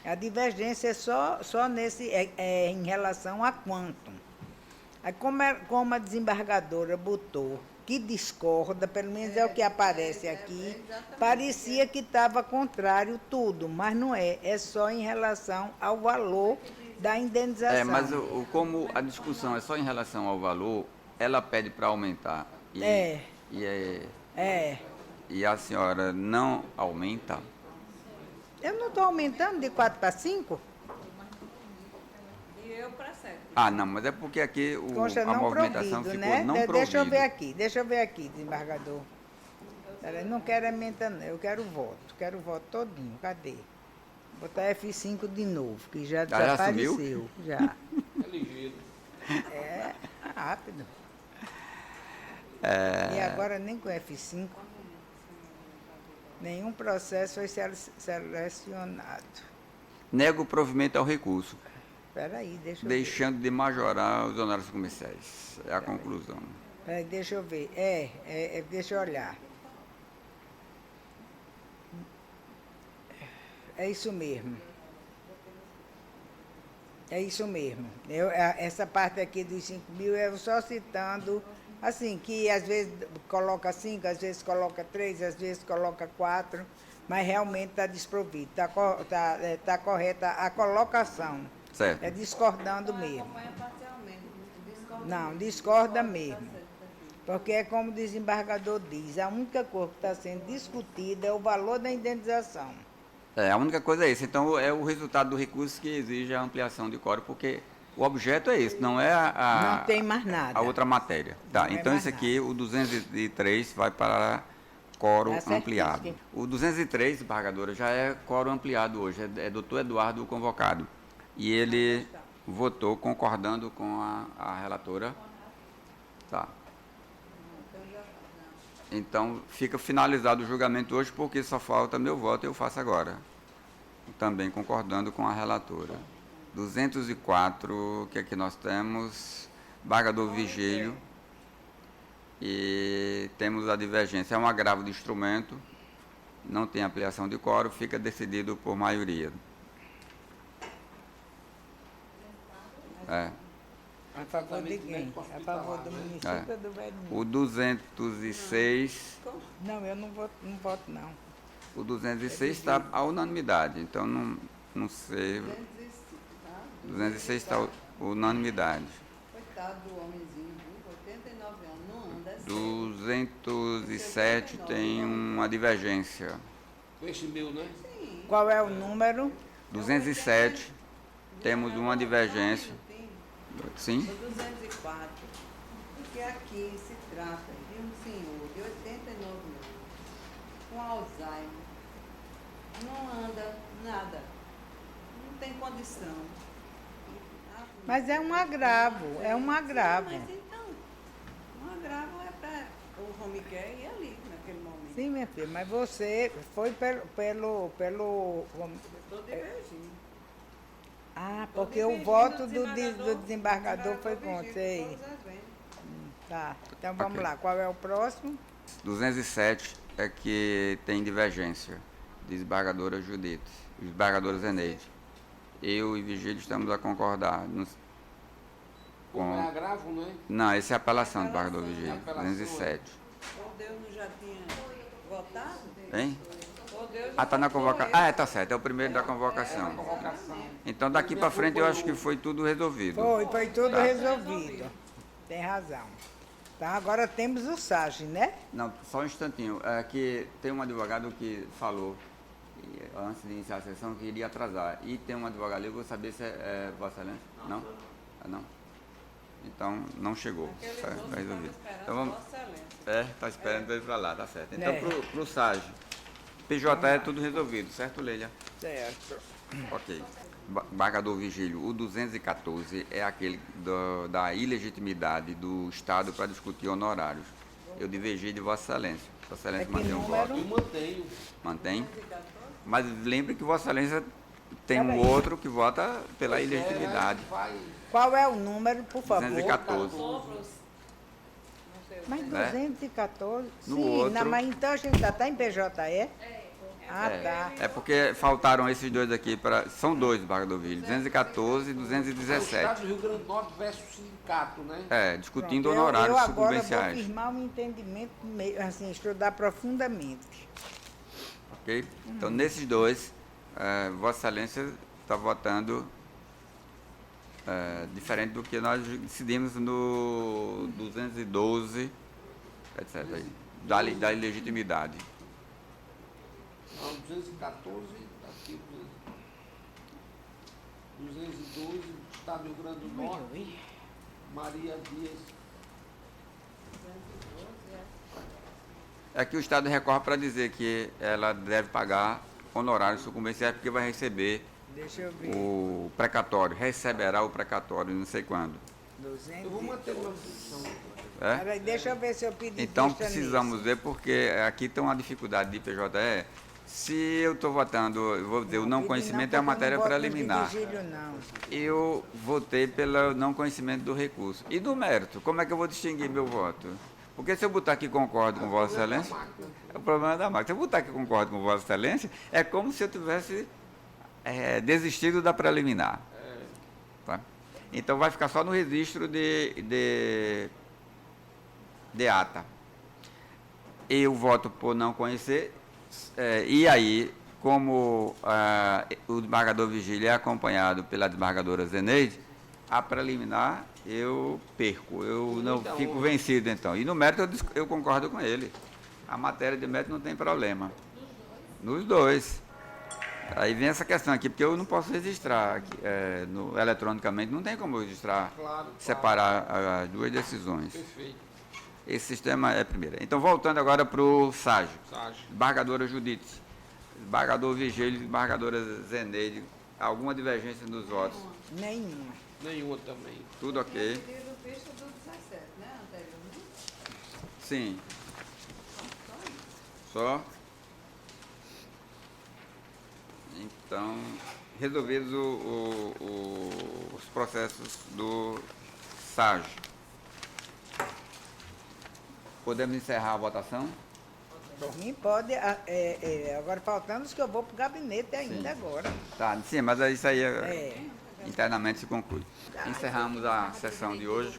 A divergência é só nesse, em relação a quanto. Aí, como a desembargadora botou que discorda, pelo menos é o que aparece aqui, parecia que estava contrário tudo, mas não é. É só em relação ao valor da indenização. Mas como a discussão é só em relação ao valor, ela pede para aumentar. E a senhora não aumenta? Eu não estou aumentando de 4 para 5? E eu para 7. Não, mas é porque aqui Consta a não movimentação provido, ficou né? não provido. Deixa eu ver aqui, desembargador. Eu não quero emenda, não. Eu quero o voto todinho. Cadê? Vou botar F5 de novo, que já desapareceu. Já. É ligeiro. É rápido. E agora nem com F5. Nenhum processo foi selecionado. Nega o provimento ao recurso. Espera aí, deixa eu deixando de majorar os honorários comerciais. É a conclusão. Peraí, deixa eu ver. Deixa eu olhar. É isso mesmo. É isso mesmo. Essa parte aqui dos 5 mil, eu só citando, assim, que às vezes coloca 5, às vezes coloca 3, às vezes coloca 4, mas realmente está desprovido. Está correta a colocação. Certo. É discordando mesmo. Acompanha parcialmente. Não, discorda mesmo. Porque é como o desembargador diz, a única coisa que está sendo discutida é o valor da indenização. A única coisa é isso. Então, é o resultado do recurso que exige a ampliação de quórum, porque o objeto é esse, não é não tem mais nada. A outra matéria. Tá, Não então esse aqui, o 203, vai para quórum ampliado. O 203, desembargadora, já é quórum ampliado hoje, é doutor Eduardo o convocado. E ele votou concordando com a relatora. Tá. Então, fica finalizado o julgamento hoje, porque só falta meu voto e eu faço agora. Também concordando com a relatora. 204, que aqui nós temos, desembargador Vigílio, e temos a divergência. É um agravo de instrumento, não tem ampliação de quórum, fica decidido por maioria. A favor de quem? A favor do município ou do Velhinho? O 206... Não, eu não voto não. O 206 está à unanimidade, então não sei. 206 está unanimidade. Coitado do homenzinho, viu? 89 anos, não anda. 207 tem uma divergência. Esse meu, né? Qual é o número? 207, temos uma divergência. Sim? O 204. Porque aqui se trata de um senhor de 89 anos, com Alzheimer. Não anda nada. Não tem condição. Mas é um agravo, é um agravo. Mas então, um agravo é para o home care ir ali, naquele momento. Sim, minha filha, mas você foi pelo Eu estou divergindo. Ah, porque o voto do desembargador foi contra. Sei. Tá, então vamos Ok. lá. Qual é o próximo? 207 é que tem divergência. Desembargadora Judite, desembargadora Zeneide. Eu e Vigílio estamos a concordar. Como é agravo, não é? Não, esse é a apelação do desembargador Vigílio, apelação, 207. O Deus não já tinha votado? Hein? O Deus Ah, tá na convocação. Ah, tá certo, é o primeiro da convocação. Então daqui para frente eu acho que foi tudo resolvido. Foi tudo Tá. resolvido. Tem razão. Então agora temos o SAGE, né? Não, só um instantinho. É que tem um advogado que falou, antes de iniciar a sessão, que iria atrasar. E tem um advogado ali, eu vou saber se é Vossa Excelência. Não? Ah, não? Então, não chegou. Tá resolvido. Então vamos... Tá esperando ele para lá, tá certo. Então, pro SAGE, PJ é tudo resolvido, certo, Leila? Certo. Ok. Embargador Vigílio, o 214 é aquele da ilegitimidade do Estado para discutir honorários. Eu divergi de Vossa Excelência. Vossa Excelência mantém o voto. Eu mantenho. Mantém? Mas lembre que Vossa Excelência tem um outro que vota pela ilegitimidade. Qual é o número, por favor? 214. Mas Né? 214? No Sim, outro- não, mas então a gente já está em PJE? Ah, tá. É porque faltaram esses dois aqui, são dois, embargador Vigílio, 214 e O 217. Estado do Rio Grande do Norte versus sindicato, né? Discutindo Pronto, honorários eu agora sucumbenciais. vou firmar um entendimento, assim, estudar profundamente. Ok? Então, nesses dois, Vossa Excelência está votando diferente do que nós decidimos no 212, etc. aí, da ilegitimidade. Não, 214, aqui, 212, Estado do Rio Grande do Norte, Maria Dias. É que o Estado recorre para dizer que ela deve pagar honorários sucumbenciais porque vai receber Deixa eu ver. o precatório, receberá o precatório, não sei quando. Eu vou manter uma posição. É? Peraí, deixa eu ver se eu pedi Então vista precisamos nisso. ver, porque aqui tem uma dificuldade de PJE. Se eu estou votando, eu vou dizer, o não conhecimento é a matéria preliminar. Eu votei pelo não conhecimento do recurso. E do mérito, como é que eu vou distinguir meu voto? Porque se eu botar aqui concordo com Vossa Excelência, é o problema da máquina. Se eu botar aqui concordo com Vossa Excelência, é como se eu tivesse desistido da preliminar. Tá? Então vai ficar só no registro de ata. Eu voto por não conhecer, e aí, como o desembargador Vigílio é acompanhado pela desembargadora Zeneide, a preliminar eu perco, eu não fico vencido então. E no mérito eu concordo com ele. A matéria de mérito não tem problema. Nos dois. Aí vem essa questão aqui, porque eu não posso registrar aqui, eletronicamente, não tem como eu registrar, separar as duas decisões. Perfeito. Esse sistema é a primeira. Então, voltando agora para o SAGE. Desembargadora Judite, desembargador Vigílio, desembargadora Zeneide, alguma divergência nos votos? Nenhuma. Nenhuma também. Tudo ok? Pedido vista do 17, né, anteriormente? Sim. Só? Então, resolvidos os processos do SAGE. Podemos encerrar a votação? Por mim pode, agora faltando os que eu vou para o gabinete ainda agora. Tá, sim, mas isso aí é internamente se conclui. Encerramos a sessão de hoje.